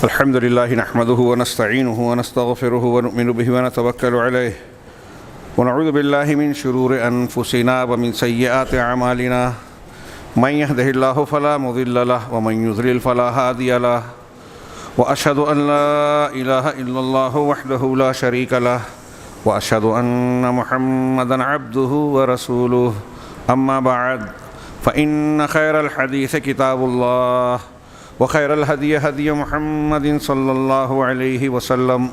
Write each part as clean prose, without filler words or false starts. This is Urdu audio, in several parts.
الحمد لله نحمده ونستعينه ونستغفره ونؤمن به ونتوكل عليه ونعوذ بالله من شرور أنفسنا ومن سيئات أعمالنا من يهده الله فلا مضل له ومن يضلل فلا هادي له وأشهد أن لا إله إلا الله وحده لا شريك له وأشهد أن محمدا عبده ورسوله أما بعد فإن خير الحديث كتاب الله وخير الهدي هدي محمد صلى الله عليه وسلم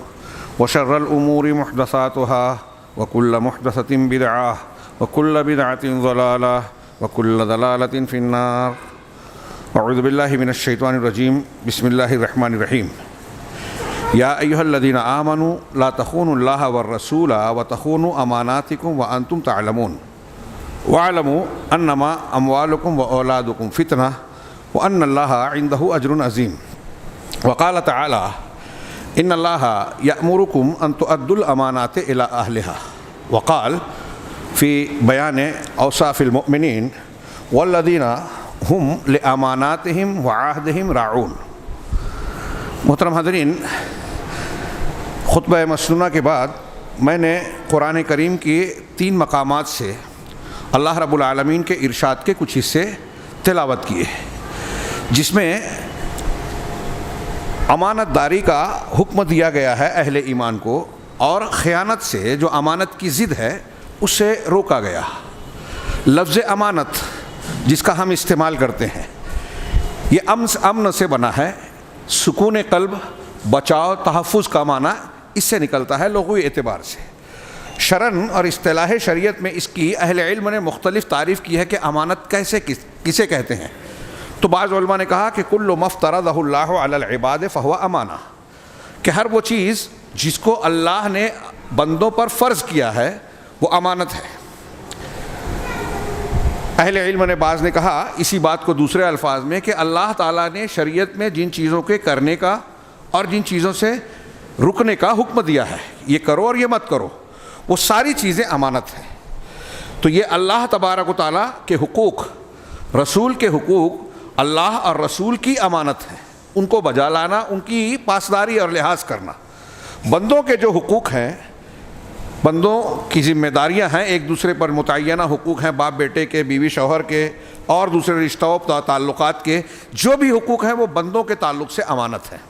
وشر الأمور محدثاتها وكل محدثة بدعة وكل بدعة ضلالة وكل ضلالة في النار. أعوذ بالله من الشيطان الرجيم. بسم الله الرحمن الرحيم. يا أيها الذين آمنوا لا تخونوا الله والرسول وتخونوا أماناتكم وأنتم تعلمون واعلموا أنما أموالكم وأولادكم فتنة وأن الله عنده أجر عظيم. وقال تعالى إن الله يأمركم أن تؤدوا الأمانات إلى أهلها. وقال في بيان أوصاف المؤمنين والذين هم لأماناتهم وعهدهم راعون. محترم حاضرین، خطبہ مسنونہ کے بعد میں نے قرآن کریم کی 3 مقامات سے اللہ رب العالمین کے ارشاد کے کچھ حصے تلاوت کیے، جس میں امانت داری کا حکم دیا گیا ہے اہل ایمان کو، اور خیانت سے جو امانت کی ضد ہے اس سے روکا گیا. لفظ امانت جس کا ہم استعمال کرتے ہیں یہ امن سے بنا ہے. سکون قلب، بچاؤ، تحفظ کا معنی اس سے نکلتا ہے لغوی اعتبار سے. شرعن اور اصطلاح شریعت میں اس کی اہل علم نے مختلف تعریف کی ہے کہ امانت کسے کہتے ہیں. تو بعض علماء نے کہا کہ کل ما افترضہ اللہ علی العباد فہو امانہ، کہ ہر وہ چیز جس کو اللہ نے بندوں پر فرض کیا ہے وہ امانت ہے. اہل علم نے بعض نے کہا اسی بات کو دوسرے الفاظ میں کہ اللہ تعالیٰ نے شریعت میں جن چیزوں کے کرنے کا اور جن چیزوں سے رکنے کا حکم دیا ہے، یہ کرو اور یہ مت کرو، وہ ساری چیزیں امانت ہیں. تو یہ اللہ تبارک و تعالیٰ کے حقوق، رسول کے حقوق اللہ اور رسول کی امانت ہے. ان کو بجا لانا، ان کی پاسداری اور لحاظ کرنا. بندوں کے جو حقوق ہیں، بندوں کی ذمہ داریاں ہیں، ایک دوسرے پر متعینہ حقوق ہیں، باپ بیٹے کے، بیوی شوہر کے، اور دوسرے رشتوں تعلقات کے جو بھی حقوق ہیں وہ بندوں کے تعلق سے امانت ہیں.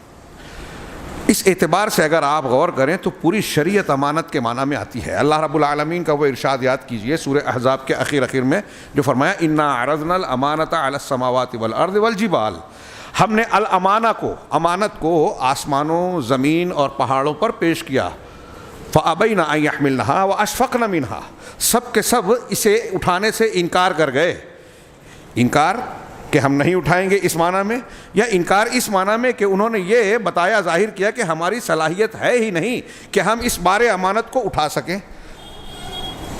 اس اعتبار سے اگر آپ غور کریں تو پوری شریعت امانت کے معنی میں آتی ہے. اللہ رب العالمین کا وہ ارشاد یاد کیجئے سورہ احزاب کے اخیر میں جو فرمایا انا عرضنا الامانۃ علی السماوات والارض والجبال. ہم نے امانت کو آسمانوں، زمین اور پہاڑوں پر پیش کیا. فابین ان یحملنها واشفقن منها. سب کے سب اسے اٹھانے سے انکار کر گئے. انکار کہ ہم نہیں اٹھائیں گے اس معنی میں، یا انکار اس معنی میں کہ انہوں نے یہ بتایا، ظاہر کیا کہ ہماری صلاحیت ہے ہی نہیں کہ ہم اس بار امانت کو اٹھا سکیں.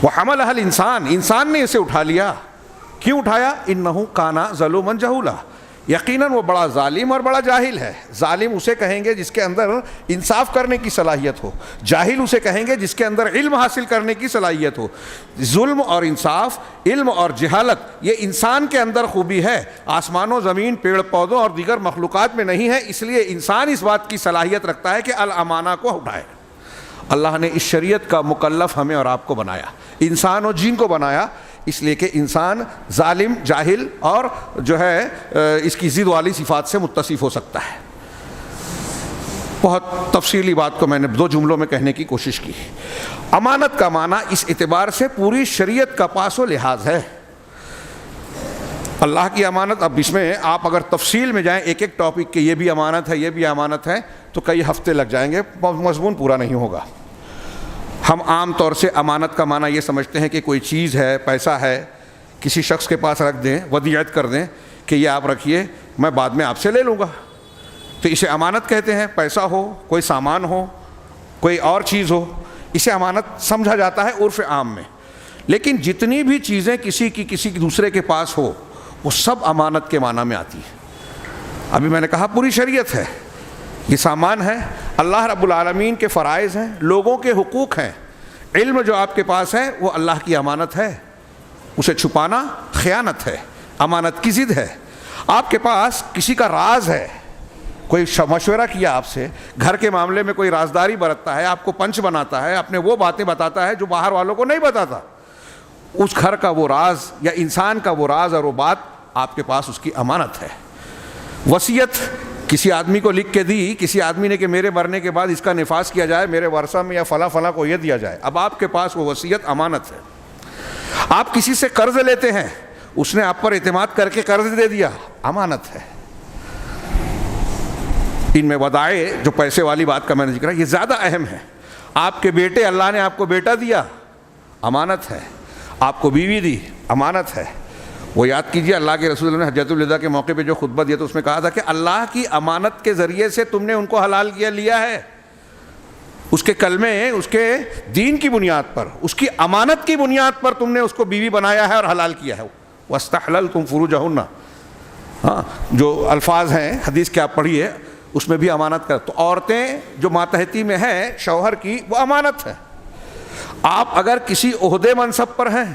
وحملها الانسان، انسان نے اسے اٹھا لیا. کیوں اٹھایا؟ انہ کان ظلوما جہولا. یقیناً وہ بڑا ظالم اور بڑا جاہل ہے. ظالم اسے کہیں گے جس کے اندر انصاف کرنے کی صلاحیت ہو، جاہل اسے کہیں گے جس کے اندر علم حاصل کرنے کی صلاحیت ہو. ظلم اور انصاف، علم اور جہالت یہ انسان کے اندر خوبی ہے، آسمانوں، زمین، پیڑ پودوں اور دیگر مخلوقات میں نہیں ہے. اس لیے انسان اس بات کی صلاحیت رکھتا ہے کہ الامانہ کو اٹھائے. اللہ نے اس شریعت کا مکلف ہمیں اور آپ کو بنایا، انسان اور جن کو بنایا، اس لیے کہ انسان ظالم، جاہل اور جو ہے اس کی ضد والی صفات سے متصف ہو سکتا ہے. بہت تفصیلی بات کو میں نے 2 جملوں میں کہنے کی کوشش کی. امانت کا معنی اس اعتبار سے پوری شریعت کا پاس و لحاظ ہے. اللہ کی امانت، اب اس میں آپ اگر تفصیل میں جائیں ایک ایک ٹاپک کہ یہ بھی امانت ہے، یہ بھی امانت ہے، تو کئی ہفتے لگ جائیں گے، مضمون پورا نہیں ہوگا. ہم عام طور سے امانت کا معنی یہ سمجھتے ہیں کہ کوئی چیز ہے، پیسہ ہے، کسی شخص کے پاس رکھ دیں، ودیعت کر دیں کہ یہ آپ رکھیے، میں بعد میں آپ سے لے لوں گا، تو اسے امانت کہتے ہیں. پیسہ ہو، کوئی سامان ہو، کوئی اور چیز ہو، اسے امانت سمجھا جاتا ہے عرف عام میں. لیکن جتنی بھی چیزیں کسی دوسرے کے پاس ہو وہ سب امانت کے معنی میں آتی ہیں. ابھی میں نے کہا پوری شریعت ہے، یہ سامان ہے، اللہ رب العالمین کے فرائض ہیں، لوگوں کے حقوق ہیں. علم جو آپ کے پاس ہے وہ اللہ کی امانت ہے، اسے چھپانا خیانت ہے، امانت کی ضد ہے. آپ کے پاس کسی کا راز ہے، کوئی مشورہ کیا آپ سے، گھر کے معاملے میں کوئی رازداری برتتا ہے، آپ کو پنچ بناتا ہے، اپنے وہ باتیں بتاتا ہے جو باہر والوں کو نہیں بتاتا، اس گھر کا وہ راز یا انسان کا وہ راز اور وہ بات آپ کے پاس اس کی امانت ہے۔ وصیت کسی آدمی کو لکھ کے دی کسی آدمی نے کہ میرے مرنے کے بعد اس کا نفاذ کیا جائے، میرے ورثہ میں یا فلاں فلاں کو یہ دیا جائے، اب آپ کے پاس وہ وصیت امانت ہے۔ آپ کسی سے قرض لیتے ہیں، اس نے آپ پر اعتماد کر کے قرض دے دیا، امانت ہے۔ ان میں ودائع جو پیسے والی بات کا میں نے ذکر ہے یہ زیادہ اہم ہے۔ آپ کے بیٹے، اللہ نے آپ کو بیٹا دیا، امانت ہے۔ آپ کو بیوی دی، امانت ہے۔ وہ یاد کیجئے اللہ کے رسول نے حجۃ الوداع کے موقع پہ جو خطبہ دیا تو اس میں کہا تھا کہ اللہ کی امانت کے ذریعے سے تم نے ان کو حلال لیا ہے، اس کے کلمے، اس کے دین کی بنیاد پر، اس کی امانت کی بنیاد پر تم نے اس کو بیوی بنایا ہے اور حلال کیا ہے۔ وَاسْتَحْلَلْتُمْ فُرُوجَهُنَّ، ہاں جو الفاظ ہیں حدیث کے آپ پڑھیے اس میں بھی امانت کا، تو عورتیں جو ماتحتی میں ہیں شوہر کی، وہ امانت ہے۔ آپ اگر کسی عہدے منصب پر ہیں،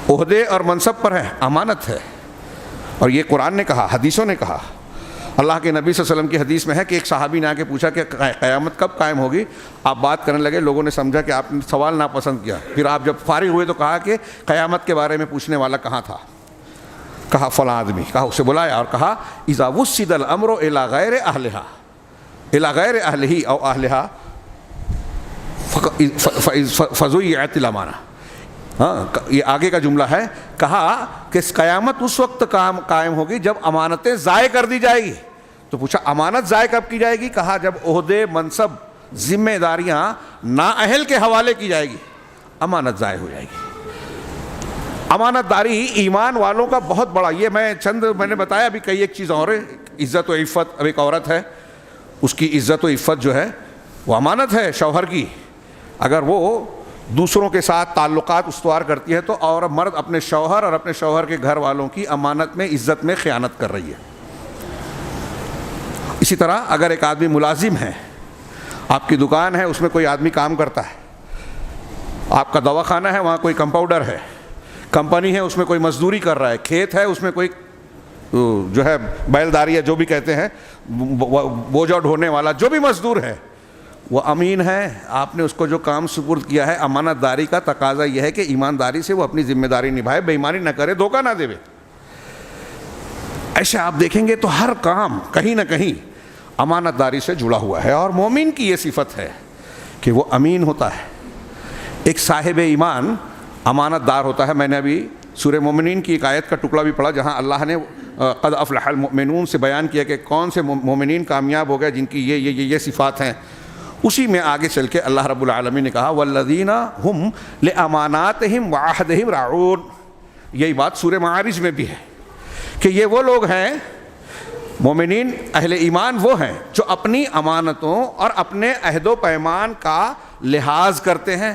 عہدے اور منصب پر ہیں، امانت ہے۔ اور یہ قرآن نے کہا، حدیثوں نے کہا، اللہ کے نبی صلی اللہ علیہ وسلم کی حدیث میں ہے کہ ایک صحابی نے آ کے پوچھا کہ قیامت کب قائم ہوگی؟ آپ بات کرنے لگے، لوگوں نے سمجھا کہ آپ نے سوال ناپسند کیا، پھر آپ جب فارغ ہوئے تو کہا کہ قیامت کے بارے میں پوچھنے والا کہاں تھا؟ کہا فلاں آدمی، کہا اسے بلایا اور کہا اذا وسد الامر الى غیر اہلہا الى غیر اہلہ او اہلہا فضیعت الامانہ۔ ہاں یہ آگے کا جملہ ہے، کہا کہ قیامت اس وقت قائم ہوگی جب امانتیں ضائع کر دی جائے گی۔ تو پوچھا امانت ضائع کب کی جائے گی؟ کہا جب عہدے، منصب، ذمہ داریاں نااہل کے حوالے کی جائے گی، امانت ضائع ہو جائے گی۔ امانت داری ایمان والوں کا بہت بڑا، یہ میں نے بتایا ابھی کئی ایک چیز اور ہے، عزت و عفت۔ اب ایک عورت ہے، اس کی عزت و عفت جو ہے وہ امانت ہے شوہر کی۔ اگر وہ دوسروں کے ساتھ تعلقات استوار کرتی ہے تو اور مرد اپنے شوہر اور اپنے شوہر کے گھر والوں کی امانت میں، عزت میں خیانت کر رہی ہے۔ اسی طرح اگر ایک آدمی ملازم ہے، آپ کی دکان ہے، اس میں کوئی آدمی کام کرتا ہے، آپ کا دواخانہ ہے، وہاں کوئی کمپاؤنڈر ہے، کمپنی ہے، اس میں کوئی مزدوری کر رہا ہے، کھیت ہے، اس میں کوئی جو ہے بیلداری ہے، جو بھی کہتے ہیں بوجھا ڈھونے والا، جو بھی مزدور ہے وہ امین ہے۔ آپ نے اس کو جو کام سپرد کیا ہے، امانت داری کا تقاضا یہ ہے کہ ایمانداری سے وہ اپنی ذمہ داری نبھائے، بے ایمانی نہ کرے، دھوکہ نہ دے۔ ایسے آپ دیکھیں گے تو ہر کام کہیں نہ کہیں امانت داری سے جڑا ہوا ہے، اور مومن کی یہ صفت ہے کہ وہ امین ہوتا ہے۔ ایک صاحب ایمان امانت دار ہوتا ہے۔ میں نے ابھی سورہ مومنین کی ایک آیت کا ٹکڑا بھی پڑھا جہاں اللہ نے قد افلح المؤمنون سے بیان کیا کہ کون سے مومنین کامیاب ہو گئے جن کی یہ صفات ہیں۔ اسی میں آگے چل کے اللہ رب العالمین نے کہا والذین هم لاماناتہم وعہدہم راعون۔ یہی بات سورہ معارج میں بھی ہے کہ یہ وہ لوگ ہیں، مومنین اہل ایمان وہ ہیں جو اپنی امانتوں اور اپنے عہد و پیمان کا لحاظ کرتے ہیں،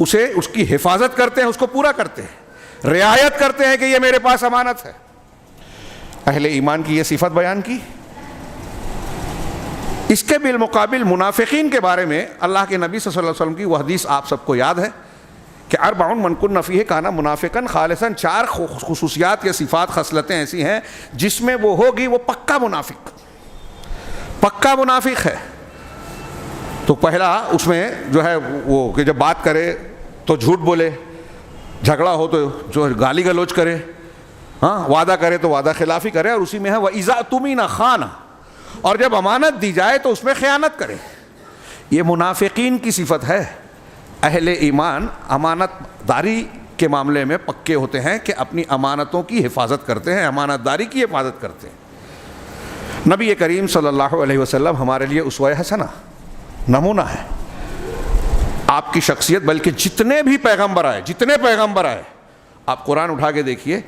اس کی حفاظت کرتے ہیں، اس کو پورا کرتے ہیں، رعایت کرتے ہیں کہ یہ میرے پاس امانت ہے۔ اہل ایمان کی یہ صفت بیان کی۔ اس کے بالمقابل منافقین کے بارے میں اللہ کے نبی صلی اللہ علیہ وسلم کی وہ حدیث آپ سب کو یاد ہے کہ اربع من کن فیہ کان منافقا خالصا۔ چار خصوصیات یا صفات، خصلتیں ایسی ہیں جس میں وہ ہوگی وہ پکا منافق ہے۔ تو پہلا اس میں جو ہے وہ کہ جب بات کرے تو جھوٹ بولے، جھگڑا ہو تو جو گالی گلوچ کرے، ہاں وعدہ کرے تو وعدہ خلافی کرے، اور اسی میں ہے وَإِذَا اؤْتُمِنَ خَانَ، اور جب امانت دی جائے تو اس میں خیانت کرے۔ یہ منافقین کی صفت ہے۔ اہل ایمان امانت داری کے معاملے میں پکے ہوتے ہیں کہ اپنی امانتوں کی حفاظت کرتے ہیں، امانت داری کی حفاظت کرتے ہیں۔ نبی کریم صلی اللہ علیہ وسلم ہمارے لیے اسوہ حسنہ، نمونہ ہے۔ آپ کی شخصیت، بلکہ جتنے پیغمبر آئے آپ قرآن اٹھا کے دیکھیے،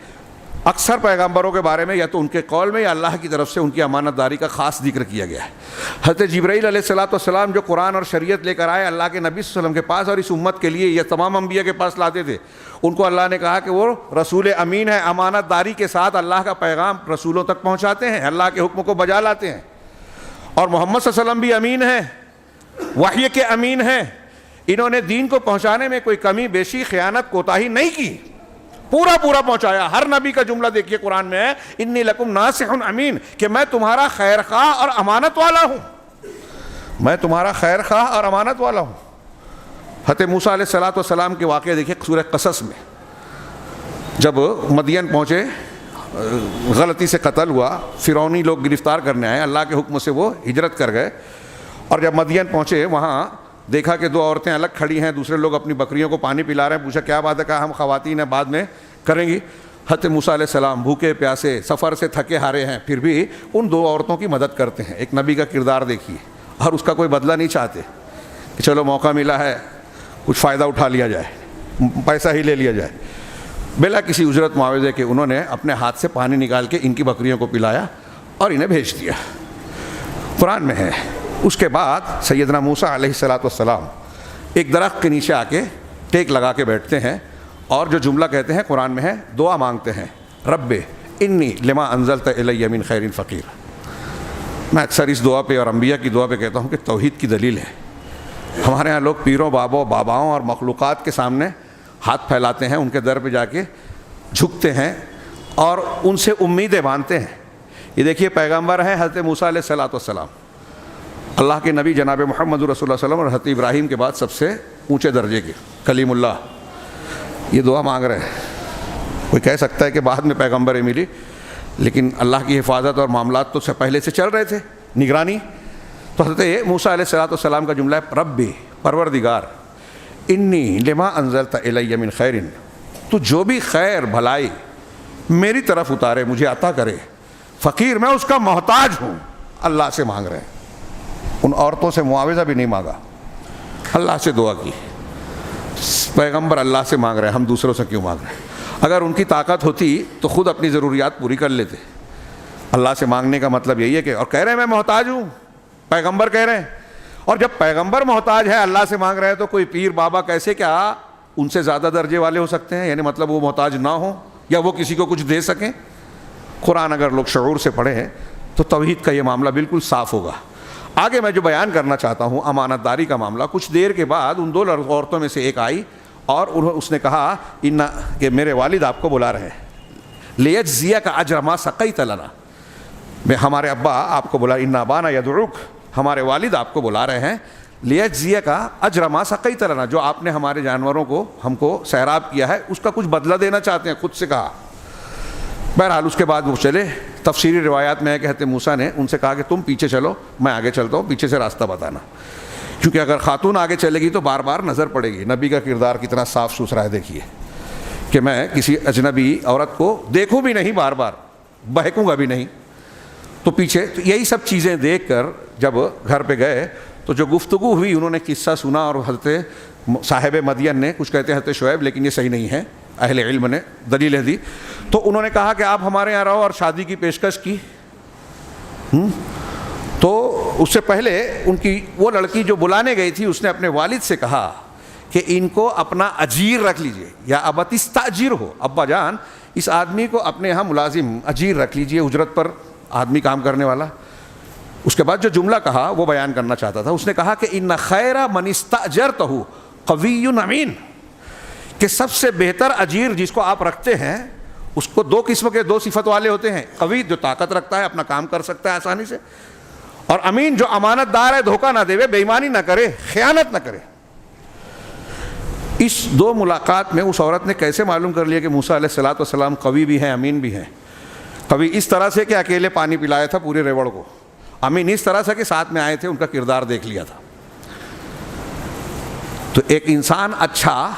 اکثر پیغمبروں کے بارے میں یا تو ان کے قول میں یا اللہ کی طرف سے ان کی امانت داری کا خاص ذکر کیا گیا ہے۔ حضرت جبرائیل علیہ السلام جو قرآن اور شریعت لے کر آئے اللہ کے نبی صلی اللہ علیہ وسلم کے پاس اور اس امت کے لیے، یہ تمام انبیاء کے پاس لاتے تھے، ان کو اللہ نے کہا کہ وہ رسول امین ہے، امانت داری کے ساتھ اللہ کا پیغام رسولوں تک پہنچاتے ہیں، اللہ کے حکم کو بجا لاتے ہیں۔ اور محمد صلی اللہ علیہ وسلم بھی امین ہیں، وحی کے امین ہیں، انہوں نے دین کو پہنچانے میں کوئی کمی بیشی، خیانت، کوتاہی نہیں کی۔ پورا پہنچایا. ہر نبی کا جملہ دیکھیے قرآن میں ہے انی لکم ناصح امین, کہ میں تمہارا خیر خواہ اور امانت والا ہوں, میں تمہارا خیر خواہ اور امانت والا ہوں. حضرت موسیٰ علیہ السلام کے واقعے دیکھیے سورہ قصص میں, جب مدین پہنچے, غلطی سے قتل ہوا, فرعونی لوگ گرفتار کرنے آئے, اللہ کے حکم سے وہ ہجرت کر گئے, اور جب مدین پہنچے وہاں دیکھا کہ دو عورتیں الگ کھڑی ہیں, دوسرے لوگ اپنی بکریوں کو پانی پلا رہے ہیں. پوچھا کیا بات ہے؟ کہا ہم خواتین ہیں, بعد میں کریں گی. حضرت موسیٰ علیہ السلام بھوکے پیاسے سفر سے تھکے ہارے ہیں, پھر بھی ان دو عورتوں کی مدد کرتے ہیں. ایک نبی کا کردار دیکھیے, اور اس کا کوئی بدلہ نہیں چاہتے کہ چلو موقع ملا ہے کچھ فائدہ اٹھا لیا جائے, پیسہ ہی لے لیا جائے. بلا کسی اجرت معاوضے کے انہوں نے اپنے ہاتھ سے پانی نکال کے ان کی بکریوں کو پلایا اور انہیں بھیج دیا. قرآن میں ہے. اس کے بعد سیدنا موسیٰ علیہ السلام ایک درخت کے نیچے آ کے ٹیک لگا کے بیٹھتے ہیں, اور جو جملہ کہتے ہیں قرآن میں ہے, دعا مانگتے ہیں, رب انی لما انزلت الی من خیر فقیر. میں اکثر اس دعا پہ اور انبیاء کی دعا پہ کہتا ہوں کہ توحید کی دلیل ہے. ہمارے ہاں لوگ پیروں باباؤں اور مخلوقات کے سامنے ہاتھ پھیلاتے ہیں, ان کے در پہ جا کے جھکتے ہیں اور ان سے امیدیں باندھتے ہیں. یہ دیکھیے پیغمبر ہیں حضرت موسیٰ علیہ السلام, اللہ کے نبی جناب محمد رسول اللہ صلی اللہ علیہ وسلم, اور حضرت ابراہیم کے بعد سب سے اونچے درجے کے کلیم اللہ, یہ دعا مانگ رہے ہیں. کوئی کہہ سکتا ہے کہ بعد میں پیغمبریں ملی, لیکن اللہ کی حفاظت اور معاملات تو پہلے سے چل رہے تھے, نگرانی. تو حضرت موسیٰ علیہ السلام کا جملہ ہے ربی پروردگار انی لما انزلت الی من خیر, تو جو بھی خیر بھلائی میری طرف اتارے مجھے عطا کرے, فقیر میں اس کا محتاج ہوں. اللہ سے مانگ رہے ہیں, ان عورتوں سے معاوضہ بھی نہیں مانگا, اللہ سے دعا کی. پیغمبر اللہ سے مانگ رہے ہیں, ہم دوسروں سے کیوں مانگ رہے ہیں؟ اگر ان کی طاقت ہوتی تو خود اپنی ضروریات پوری کر لیتے. اللہ سے مانگنے کا مطلب یہی ہے کہ, اور کہہ رہے ہیں میں محتاج ہوں, پیغمبر کہہ رہے ہیں. اور جب پیغمبر محتاج ہے, اللہ سے مانگ رہے ہیں, تو کوئی پیر بابا کیسے کیا ان سے زیادہ درجے والے ہو سکتے ہیں؟ یعنی مطلب وہ محتاج نہ ہوں یا وہ کسی کو کچھ دے سکیں. قرآن اگر لوگ شعور سے پڑھیں ہیں تو توحید کا یہ معاملہ بالکل صاف ہوگا. آگے میں جو بیان کرنا چاہتا ہوں امانت داری کا معاملہ, کچھ دیر کے بعد ان دو عورتوں میں سے ایک آئی اور اس نے کہا کہ میرے والد آپ کو بلا رہے ہیں, لیجزیک اجر ما سقیت لنا, میں ہمارے ابا آپ کو بلا, ان ابانا یدعوک, ہمارے والد آپ کو بلا رہے ہیں, لیجزیک اجر ما سقیت لنا, جو آپ نے ہمارے جانوروں کو ہم کو سیراب کیا ہے اس کا کچھ بدلہ دینا چاہتے ہیں, خود سے کہا. بہرحال اس کے بعد وہ چلے. تفسیری روایات میں ہے کہ حضرت موسیٰ نے ان سے کہا کہ تم پیچھے چلو, میں آگے چلتا ہوں, پیچھے سے راستہ بتانا, کیونکہ اگر خاتون آگے چلے گی تو بار بار نظر پڑے گی. نبی کا کردار کتنا صاف ستھرا ہے دیکھیے, کہ میں کسی اجنبی عورت کو دیکھوں بھی نہیں, بار بار بہکوں گا بھی نہیں. تو پیچھے تو یہی سب چیزیں دیکھ کر جب گھر پہ گئے تو جو گفتگو ہوئی, انہوں نے قصہ سنا, اور حضرت صاحب مدین نے, کچھ کہتے ہیں حضرت شعیب لیکن یہ صحیح نہیں ہے, اہل علم نے دلیلیں دی, تو انہوں نے کہا کہ آپ ہمارے یہاں رہو, اور شادی کی پیشکش کی. تو اس سے پہلے ان کی وہ لڑکی جو بلانے گئی تھی, اس نے اپنے والد سے کہا کہ ان کو اپنا اجیر رکھ لیجئے, یا ابت استاجر ہو, ابا جان اس آدمی کو اپنے یہاں ملازم اجیر رکھ لیجئے, اجرت پر آدمی کام کرنے والا. اس کے بعد جو جملہ کہا وہ بیان کرنا چاہتا تھا. اس نے کہا کہ ان خیر من استاجرتہ قوی امین, کہ سب سے بہتر اجیر جس کو آپ رکھتے ہیں اس کو دو قسم کے, دو صفت والے ہوتے ہیں. قوی جو طاقت رکھتا ہے, اپنا کام کر سکتا ہے آسانی سے, اور امین جو امانت دار ہے, دھوکہ نہ دے, بے ایمانی نہ کرے, خیانت نہ کرے. اس دو ملاقات میں اس عورت نے کیسے معلوم کر لیا کہ موسیٰ علیہ السلام قوی بھی ہیں, امین بھی ہیں؟ قوی اس طرح سے کہ اکیلے پانی پلایا تھا پورے ریوڑ کو, امین اس طرح سے کہ ساتھ میں آئے تھے, ان کا کردار دیکھ لیا تھا. تو ایک انسان اچھا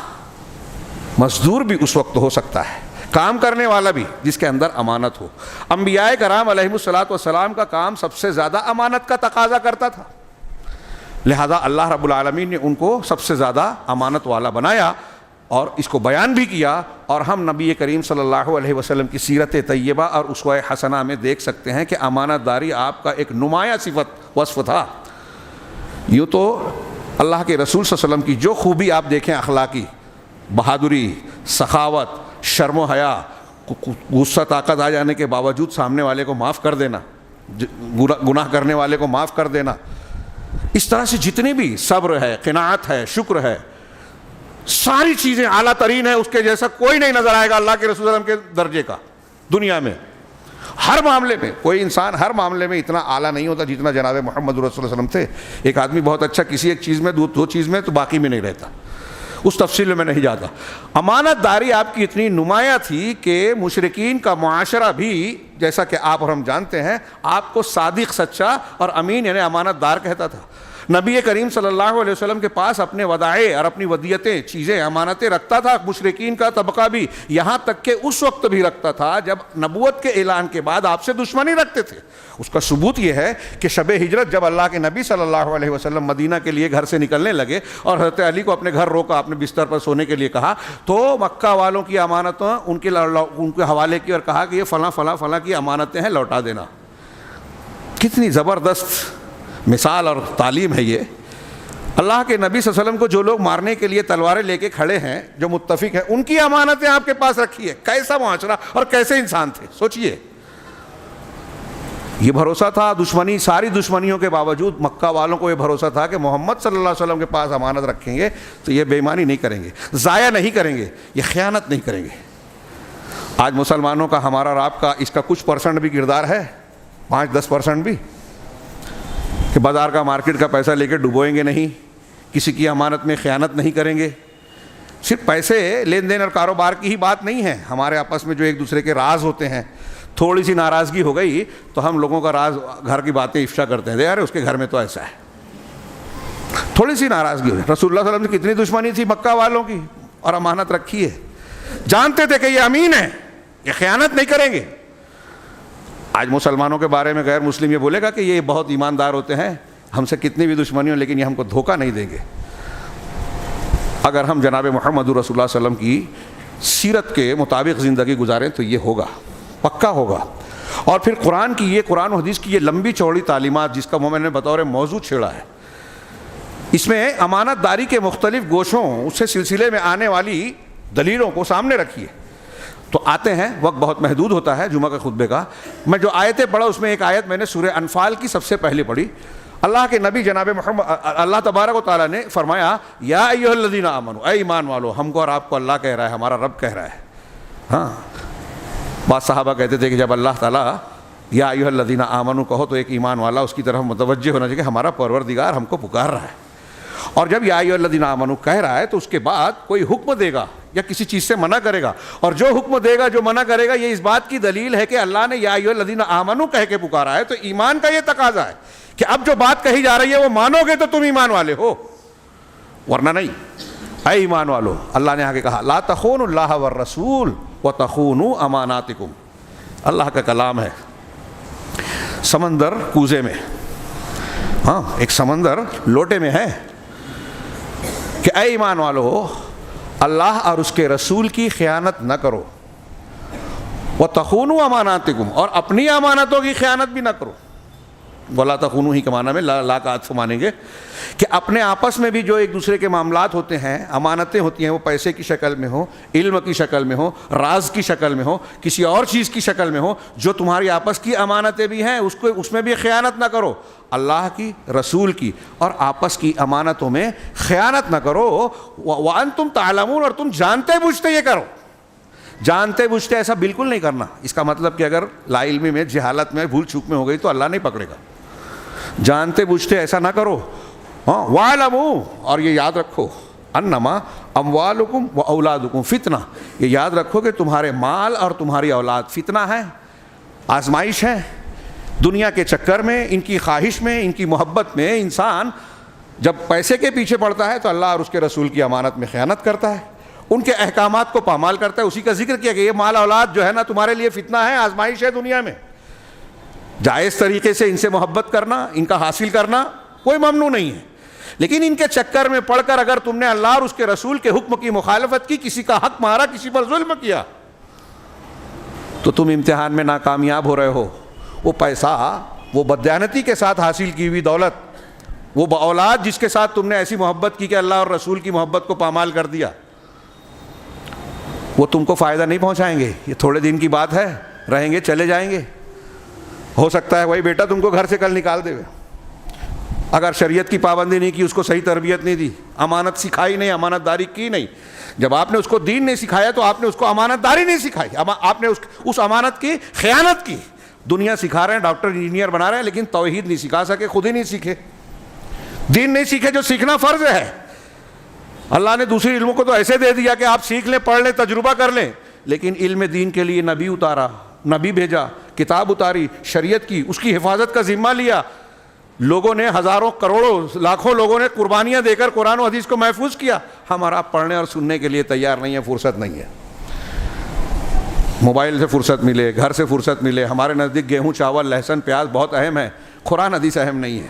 مزدور بھی اس وقت ہو سکتا ہے, کام کرنے والا بھی, جس کے اندر امانت ہو. انبیاء کرام علیہم الصلاۃ کا کام سب سے زیادہ امانت کا تقاضا کرتا تھا, لہذا اللہ رب العالمین نے ان کو سب سے زیادہ امانت والا بنایا, اور اس کو بیان بھی کیا. اور ہم نبی کریم صلی اللہ علیہ وسلم کی سیرت طیبہ اور اسوہ حسنہ میں دیکھ سکتے ہیں کہ امانت داری آپ کا ایک نمایاں صفت وصف تھا. یوں تو اللہ کے رسول صلی اللہ علیہ وسلم کی جو خوبی آپ دیکھیں, اخلاقی, بہادری, سخاوت, شرم و حیا, غصہ طاقت آ جانے کے باوجود سامنے والے کو معاف کر دینا, گناہ کرنے والے کو معاف کر دینا, اس طرح سے جتنی بھی صبر ہے, قناعت ہے, شکر ہے, ساری چیزیں اعلیٰ ترین ہیں، اس کے جیسا کوئی نہیں نظر آئے گا اللہ کے رسول صلی اللہ علیہ وسلم کے درجے کا دنیا میں. ہر معاملے میں کوئی انسان ہر معاملے میں اتنا اعلیٰ نہیں ہوتا جتنا جناب محمد رسول اللہ صلی اللہ علیہ وسلم تھے. ایک آدمی بہت اچھا کسی ایک چیز میں دو چیز میں تو باقی میں نہیں رہتا. اس تفصیل میں نہیں جاتا. امانت داری آپ کی اتنی نمایاں تھی کہ مشرکین کا معاشرہ بھی جیسا کہ آپ اور ہم جانتے ہیں آپ کو صادق، سچا اور امین یعنی امانت دار کہتا تھا. نبی کریم صلی اللہ علیہ وسلم کے پاس اپنے ودائع اور اپنی ودیتیں، چیزیں، امانتیں رکھتا تھا. مشرکین کا طبقہ بھی یہاں تک کہ اس وقت بھی رکھتا تھا جب نبوت کے اعلان کے بعد آپ سے دشمنی رکھتے تھے. اس کا ثبوت یہ ہے کہ شب ہجرت جب اللہ کے نبی صلی اللہ علیہ وسلم مدینہ کے لیے گھر سے نکلنے لگے اور حضرت علی کو اپنے گھر روکا، اپنے بستر پر سونے کے لیے کہا، تو مکہ والوں کی امانتیں ان کے حوالے کی اور کہا کہ یہ فلاں فلاں فلاں کی امانتیں ہیں، لوٹا دینا. کتنی زبردست مثال اور تعلیم ہے یہ. اللہ کے نبی صلی اللہ علیہ وسلم کو جو لوگ مارنے کے لیے تلواریں لے کے کھڑے ہیں، جو متفق ہیں، ان کی امانتیں آپ کے پاس رکھی ہے. کیسا معاشرہ اور کیسے انسان تھے سوچئے. یہ بھروسہ تھا، دشمنی، ساری دشمنیوں کے باوجود مکہ والوں کو یہ بھروسہ تھا کہ محمد صلی اللہ علیہ وسلم کے پاس امانت رکھیں گے تو یہ بے ایمانی نہیں کریں گے، ضائع نہیں کریں گے، یہ خیانت نہیں کریں گے. آج مسلمانوں کا، ہمارا اور آپ کا اس کا کچھ پرسنٹ بھی کردار ہے، 5-10% بھی، کہ بازار کا، مارکیٹ کا پیسہ لے کے ڈبوئیں گے نہیں، کسی کی امانت میں خیانت نہیں کریں گے. صرف پیسے لین دین اور کاروبار کی ہی بات نہیں ہے. ہمارے آپس میں جو ایک دوسرے کے راز ہوتے ہیں، تھوڑی سی ناراضگی ہو گئی تو ہم لوگوں کا راز، گھر کی باتیں افشا کرتے ہیں، یار اس کے گھر میں تو ایسا ہے. تھوڑی سی ناراضگی ہوئی. رسول اللہ صلی اللہ علیہ وسلم کی کتنی دشمنی تھی مکہ والوں کی، اور امانت رکھی ہے. جانتے تھے کہ یہ امین ہے، یہ خیانت نہیں کریں گے. آج مسلمانوں کے بارے میں غیر مسلم یہ بولے گا کہ یہ بہت ایماندار ہوتے ہیں، ہم سے کتنی بھی دشمنی ہو لیکن یہ ہم کو دھوکہ نہیں دیں گے. اگر ہم جناب محمد رسول اللہ صلی اللہ علیہ وسلم کی سیرت کے مطابق زندگی گزاریں تو یہ ہوگا، پکا ہوگا. اور پھر قرآن کی یہ، قرآن و حدیث کی یہ لمبی چوڑی تعلیمات جس کا میں نے بطور موضوع چھیڑا ہے، اس میں امانت داری کے مختلف گوشوں، اس سے سلسلے میں آنے والی دلیلوں کو سامنے رکھیے. تو آتے ہیں، وقت بہت محدود ہوتا ہے جمعہ کے خطبے کا. میں جو آیتیں پڑھا اس میں ایک آیت میں نے سورہ انفال کی سب سے پہلے پڑھی. اللہ کے نبی جناب محمد، اللہ تبارک و تعالیٰ نے فرمایا، یا ایھا الذین آمنوا، اے ایمان والو. ہم کو اور آپ کو اللہ کہہ رہا ہے، ہمارا رب کہہ رہا ہے. ہاں، بعض صحابہ کہتے تھے کہ جب اللہ تعالیٰ یا ایھا الذین آمنوا کہو تو ایک ایمان والا اس کی طرف متوجہ ہونا چاہیے کہ ہمارا پروردگار ہم کو پکار رہا ہے. اور جب یا ایھا الذین آمنوا کہہ رہا ہے تو اس کے بعد کوئی حکم دے گا یا کسی چیز سے منع کرے گا، اور جو حکم دے گا، جو منع کرے گا، یہ اس بات کی دلیل ہے کہ اللہ نے یا ایھا الذین آمنوا کہہ کے پکارا ہے. تو ایمان کا یہ تقاضا ہے کہ اب جو بات کہی جا رہی ہے وہ مانو گے تو تم ایمان والے ہو، ورنہ نہیں. اے ایمان والو، اللہ نے آگے کہا، لا تخونوا اللہ والرسول وتخونوا اماناتکم. اللہ کا کلام ہے. سمندر کوزے میں، ہاں ایک سمندر لوٹے میں ہے کہ اے ایمان والو، اللہ اور اس کے رسول کی خیانت نہ کرو، وتخونوا اماناتکم، اور اپنی امانتوں کی خیانت بھی نہ کرو. ولا تخونوا ہی کے معنی میں لا کا عطف مانیں گے کہ اپنے آپس میں بھی جو ایک دوسرے کے معاملات ہوتے ہیں، امانتیں ہوتی ہیں، وہ پیسے کی شکل میں ہو، علم کی شکل میں ہو، راز کی شکل میں ہو، کسی اور چیز کی شکل میں ہو، جو تمہاری آپس کی امانتیں بھی ہیں اس میں بھی خیانت نہ کرو. اللہ کی، رسول کی اور آپس کی امانتوں میں خیانت نہ کرو. وانتم تعلمون، اور تم جانتے بوجھتے یہ کرو. جانتے بوجھتے ایسا بالکل نہیں کرنا. اس کا مطلب کہ اگر لا علمی میں، جہالت میں، بھول چوک میں ہو گئی تو اللہ نہیں پکڑے گا. جانتے بوجھتے ایسا نہ کرو. ہاں، وَاعْلَمُوا، اور یہ یاد رکھو، انما اموالکم و اولادکم فتنہ، یہ یاد رکھو کہ تمہارے مال اور تمہاری اولاد فتنہ ہے، آزمائش ہے. دنیا کے چکر میں، ان کی خواہش میں، ان کی محبت میں انسان جب پیسے کے پیچھے پڑتا ہے تو اللہ اور اس کے رسول کی امانت میں خیانت کرتا ہے، ان کے احکامات کو پامال کرتا ہے. اسی کا ذکر کیا کہ یہ مال اولاد جو ہے نا تمہارے لیے فتنہ ہے، آزمائش ہے دنیا میں. جائز طریقے سے ان سے محبت کرنا، ان کا حاصل کرنا کوئی ممنوع نہیں ہے، لیکن ان کے چکر میں پڑھ کر اگر تم نے اللہ اور اس کے رسول کے حکم کی مخالفت کی، کسی کا حق مارا، کسی پر ظلم کیا، تو تم امتحان میں ناکامیاب ہو رہے ہو. وہ پیسہ، وہ بددیانتی کے ساتھ حاصل کی ہوئی دولت، وہ اولاد جس کے ساتھ تم نے ایسی محبت کی کہ اللہ اور رسول کی محبت کو پامال کر دیا، وہ تم کو فائدہ نہیں پہنچائیں گے. یہ تھوڑے دن کی بات ہے، رہیں گے، چلے جائیں گے. ہو سکتا ہے وہی بیٹا تم کو گھر سے کل نکال دے. اگر شریعت کی پابندی نہیں کی، اس کو صحیح تربیت نہیں دی، امانت سکھائی نہیں، امانت داری کی نہیں، جب آپ نے اس کو دین نہیں سکھایا تو آپ نے اس کو امانت داری نہیں سکھائی، آپ نے اس امانت کی خیانت کی۔ دنیا سکھا رہے ہیں، ڈاکٹر انجینئر بنا رہے ہیں، لیکن توحید نہیں سکھا سکے، خود ہی نہیں سیکھے، دین نہیں سیکھے جو سیکھنا فرض ہے۔ اللہ نے دوسری علموں کو تو ایسے دے دیا کہ آپ سیکھ لیں، پڑھ لیں، تجربہ کر لیں، لیکن علم دین کے لیے نبی اتارا، نبی بھیجا، کتاب اتاری، شریعت کی، اس کی حفاظت کا ذمہ لیا۔ لوگوں نے، ہزاروں کروڑوں لاکھوں لوگوں نے قربانیاں دے کر قرآن و حدیث کو محفوظ کیا۔ ہم اور آپ پڑھنے اور سننے کے لیے تیار نہیں ہیں، فرصت نہیں ہے۔ موبائل سے فرصت ملے، گھر سے فرصت ملے، ہمارے نزدیک گیہوں، چاول، لہسن، پیاز بہت اہم ہے، قرآن حدیث اہم نہیں ہے۔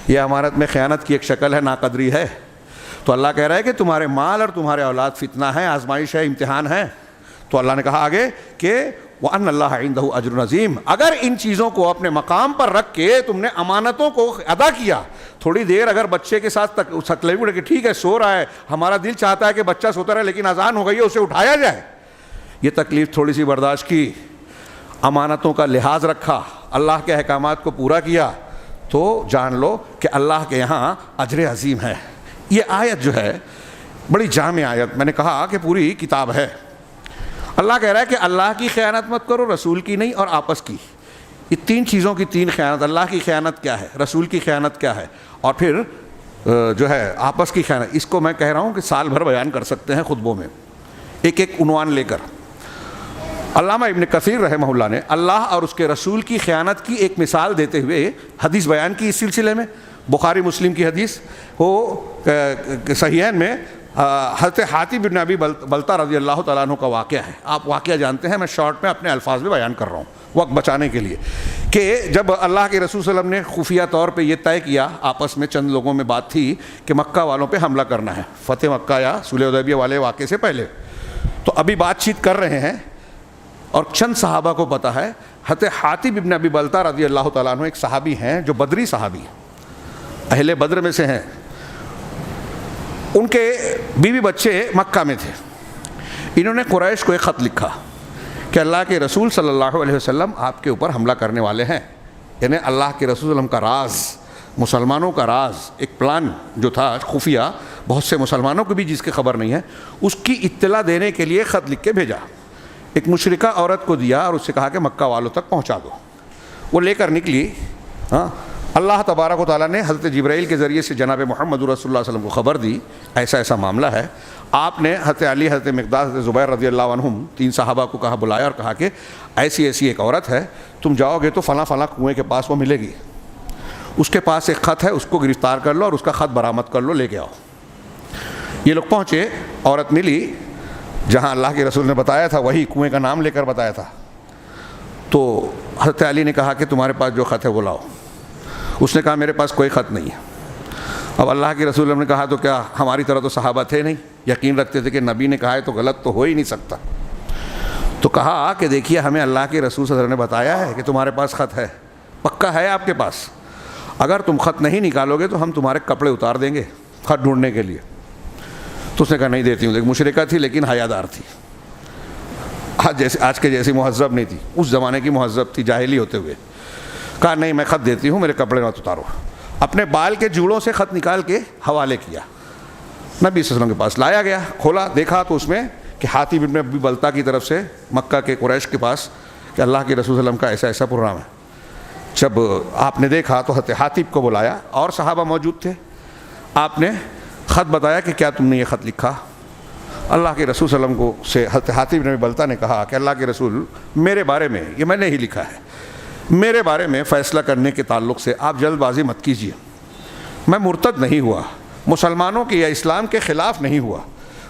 یہ امانت میں خیانت کی ایک شکل ہے، ناقدری ہے۔ تو اللہ کہہ رہا ہے کہ تمہارے مال اور تمہارے اولاد فتنہ ہے، آزمائش ہے، امتحان ہے۔ تو اللہ نے کہا آگے کہ وَأَنَّ اللَّهَ عِنْدَهُ أَجْرٌ عَظِيمٌ، اگر ان چیزوں کو اپنے مقام پر رکھ کے تم نے امانتوں کو ادا کیا، تھوڑی دیر اگر بچے کے ساتھ تکلیف اڑے کہ ٹھیک ہے سو رہا ہے، ہمارا دل چاہتا ہے کہ بچہ سوتا رہے لیکن اذان ہو گئی ہے، اسے اٹھایا جائے، یہ تکلیف تھوڑی سی برداشت کی، امانتوں کا لحاظ رکھا، اللہ کے احکامات کو پورا کیا، تو جان لو کہ اللہ کے یہاں اجر عظیم ہے۔ یہ آیت جو ہے بڑی جامع آیت، میں نے کہا کہ پوری کتاب ہے۔ اللہ کہہ رہا ہے کہ اللہ کی خیانت مت کرو، رسول کی نہیں، اور آپس کی۔ یہ تین چیزوں کی تین خیانت، اللہ کی خیانت کیا ہے، رسول کی خیانت کیا ہے، اور پھر جو ہے آپس کی خیانت۔ اس کو میں کہہ رہا ہوں کہ سال بھر بیان کر سکتے ہیں خطبوں میں، ایک ایک عنوان لے کر۔ علامہ ابن کثیر رحمہ اللہ نے اللہ اور اس کے رسول کی خیانت کی ایک مثال دیتے ہوئے حدیث بیان کی اس سلسلے میں۔ بخاری مسلم کی حدیث وہ صحیحین میں حضرت حاتب بن ابی بلتہ رضی اللہ تعالیٰ عنہ کا واقعہ ہے۔ آپ واقعہ جانتے ہیں، میں شارٹ میں اپنے الفاظ میں بیان کر رہا ہوں وقت بچانے کے لیے، کہ جب اللہ کے رسول صلی اللہ علیہ وسلم نے خفیہ طور پہ یہ طے کیا، آپس میں چند لوگوں میں بات تھی کہ مکہ والوں پہ حملہ کرنا ہے، فتح مکہ یا صلح حدیبیہ والے واقعے سے پہلے، تو ابھی بات چیت کر رہے ہیں، اور چند صحابہ کو پتہ ہے۔ حضرت حاتب بن ابی بلتہ رضی اللہ تعالیٰ عنہ ایک صحابی ہیں جو بدری صحابی ہیں، اہل بدر میں سے ہیں، ان کے بیوی بچے مکہ میں تھے۔ انہوں نے قریش کو ایک خط لکھا کہ اللہ کے رسول صلی اللہ علیہ وسلم آپ کے اوپر حملہ کرنے والے ہیں، یعنی اللہ کے رسول صلی اللہ علیہ وسلم کا راز، مسلمانوں کا راز، ایک پلان جو تھا خفیہ، بہت سے مسلمانوں کو بھی جس کی خبر نہیں ہے، اس کی اطلاع دینے کے لیے خط لکھ کے بھیجا۔ ایک مشرکہ عورت کو دیا اور اس سے کہا کہ مکہ والوں تک پہنچا دو۔ وہ لے کر نکلی۔ اللہ تبارک و تعالیٰ نے حضرت جبرائیل کے ذریعے سے جناب محمد رسول اللہ صلی اللہ علیہ وسلم کو خبر دی، ایسا ایسا معاملہ ہے۔ آپ نے حضرت علی، حضرت مقداد، حضرت زبیر رضی اللہ عنہم، تین صحابہ کو کہا، بلایا اور کہا کہ ایسی ایسی ایک عورت ہے، تم جاؤ گے تو فلاں فلاں کنویں کے پاس وہ ملے گی، اس کے پاس ایک خط ہے، اس کو گرفتار کر لو اور اس کا خط برآمد کر لو، لے کے آؤ۔ یہ لوگ پہنچے، عورت ملی جہاں اللہ کے رسول نے بتایا تھا، وہی کنویں کا نام لے کر بتایا تھا۔ تو حضرت علی نے کہا کہ تمہارے پاس جو خط ہے وہ لاؤ۔ اس نے کہا میرے پاس کوئی خط نہیں ہے۔ اب اللہ کے رسول نے کہا تو کیا ہماری طرح تو صحابہ تھے نہیں، یقین رکھتے تھے کہ نبی نے کہا ہے تو غلط تو ہو ہی نہیں سکتا۔ تو کہا کہ دیکھیے ہمیں اللہ کے رسول صلی اللہ علیہ وسلم نے بتایا ہے کہ تمہارے پاس خط ہے، پکا ہے آپ کے پاس، اگر تم خط نہیں نکالو گے تو ہم تمہارے کپڑے اتار دیں گے خط ڈھونڈنے کے لیے۔ تو اس نے کہا نہیں دیتی ہوں۔ ایک مشرکہ تھی لیکن حیادار تھی، آج کے جیسی مہذب نہیں تھی، اس زمانے کی مہذب تھی جاہلی ہوتے ہوئے۔ کہا نہیں میں خط دیتی ہوں، میرے کپڑے مت اتارو۔ اپنے بال کے جوڑوں سے خط نکال کے حوالے کیا، نبی صلی اللہ علیہ وسلم کے پاس لایا گیا، کھولا، دیکھا تو اس میں کہ حاتب بن ابی بلتہ کی طرف سے مکہ کے قریش کے پاس کہ اللہ کے رسول صلی اللہ علیہ وسلم کا ایسا ایسا پروگرام ہے۔ جب آپ نے دیکھا تو حضرت حاتب کو بلایا، اور صحابہ موجود تھے، آپ نے خط بتایا کہ کیا تم نے یہ خط لکھا؟ اللہ کے رسول صلی اللہ علیہ وسلم کو سے حضرت حاتب بن ابی بلتہ نے کہا کہ اللہ کے رسول میرے بارے میں، یہ میں نے ہی لکھا ہے، میرے بارے میں فیصلہ کرنے کے تعلق سے آپ جلد بازی مت کیجیے، میں مرتد نہیں ہوا، مسلمانوں کے یا اسلام کے خلاف نہیں ہوا،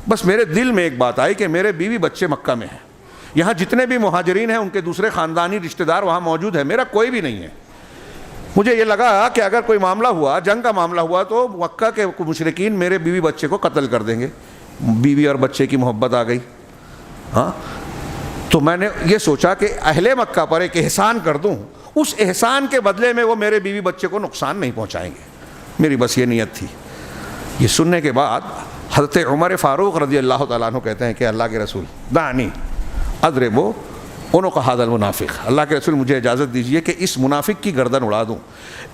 بس میرے دل میں ایک بات آئی کہ میرے بیوی بچے مکہ میں ہیں، یہاں جتنے بھی مہاجرین ہیں ان کے دوسرے خاندانی رشتہ دار وہاں موجود ہیں، میرا کوئی بھی نہیں ہے۔ مجھے یہ لگا کہ اگر کوئی معاملہ ہوا، جنگ کا معاملہ ہوا، تو مکہ کے مشرکین میرے بیوی بچے کو قتل کر دیں گے۔ بیوی اور بچے کی محبت آ گئی۔ تو میں نے یہ سوچا کہ اہل مکہ پر ایک احسان کر دوں، اس احسان کے بدلے میں وہ میرے بیوی بچے کو نقصان نہیں پہنچائیں گے، میری بس یہ نیت تھی۔ یہ سننے کے بعد حضرت عمر فاروق رضی اللہ تعالیٰ عنہ کہتے ہیں کہ اللہ کے رسول دعنی اضرب انہوں کا حاضر المنافق، اللہ کے رسول مجھے اجازت دیجئے کہ اس منافق کی گردن اڑا دوں.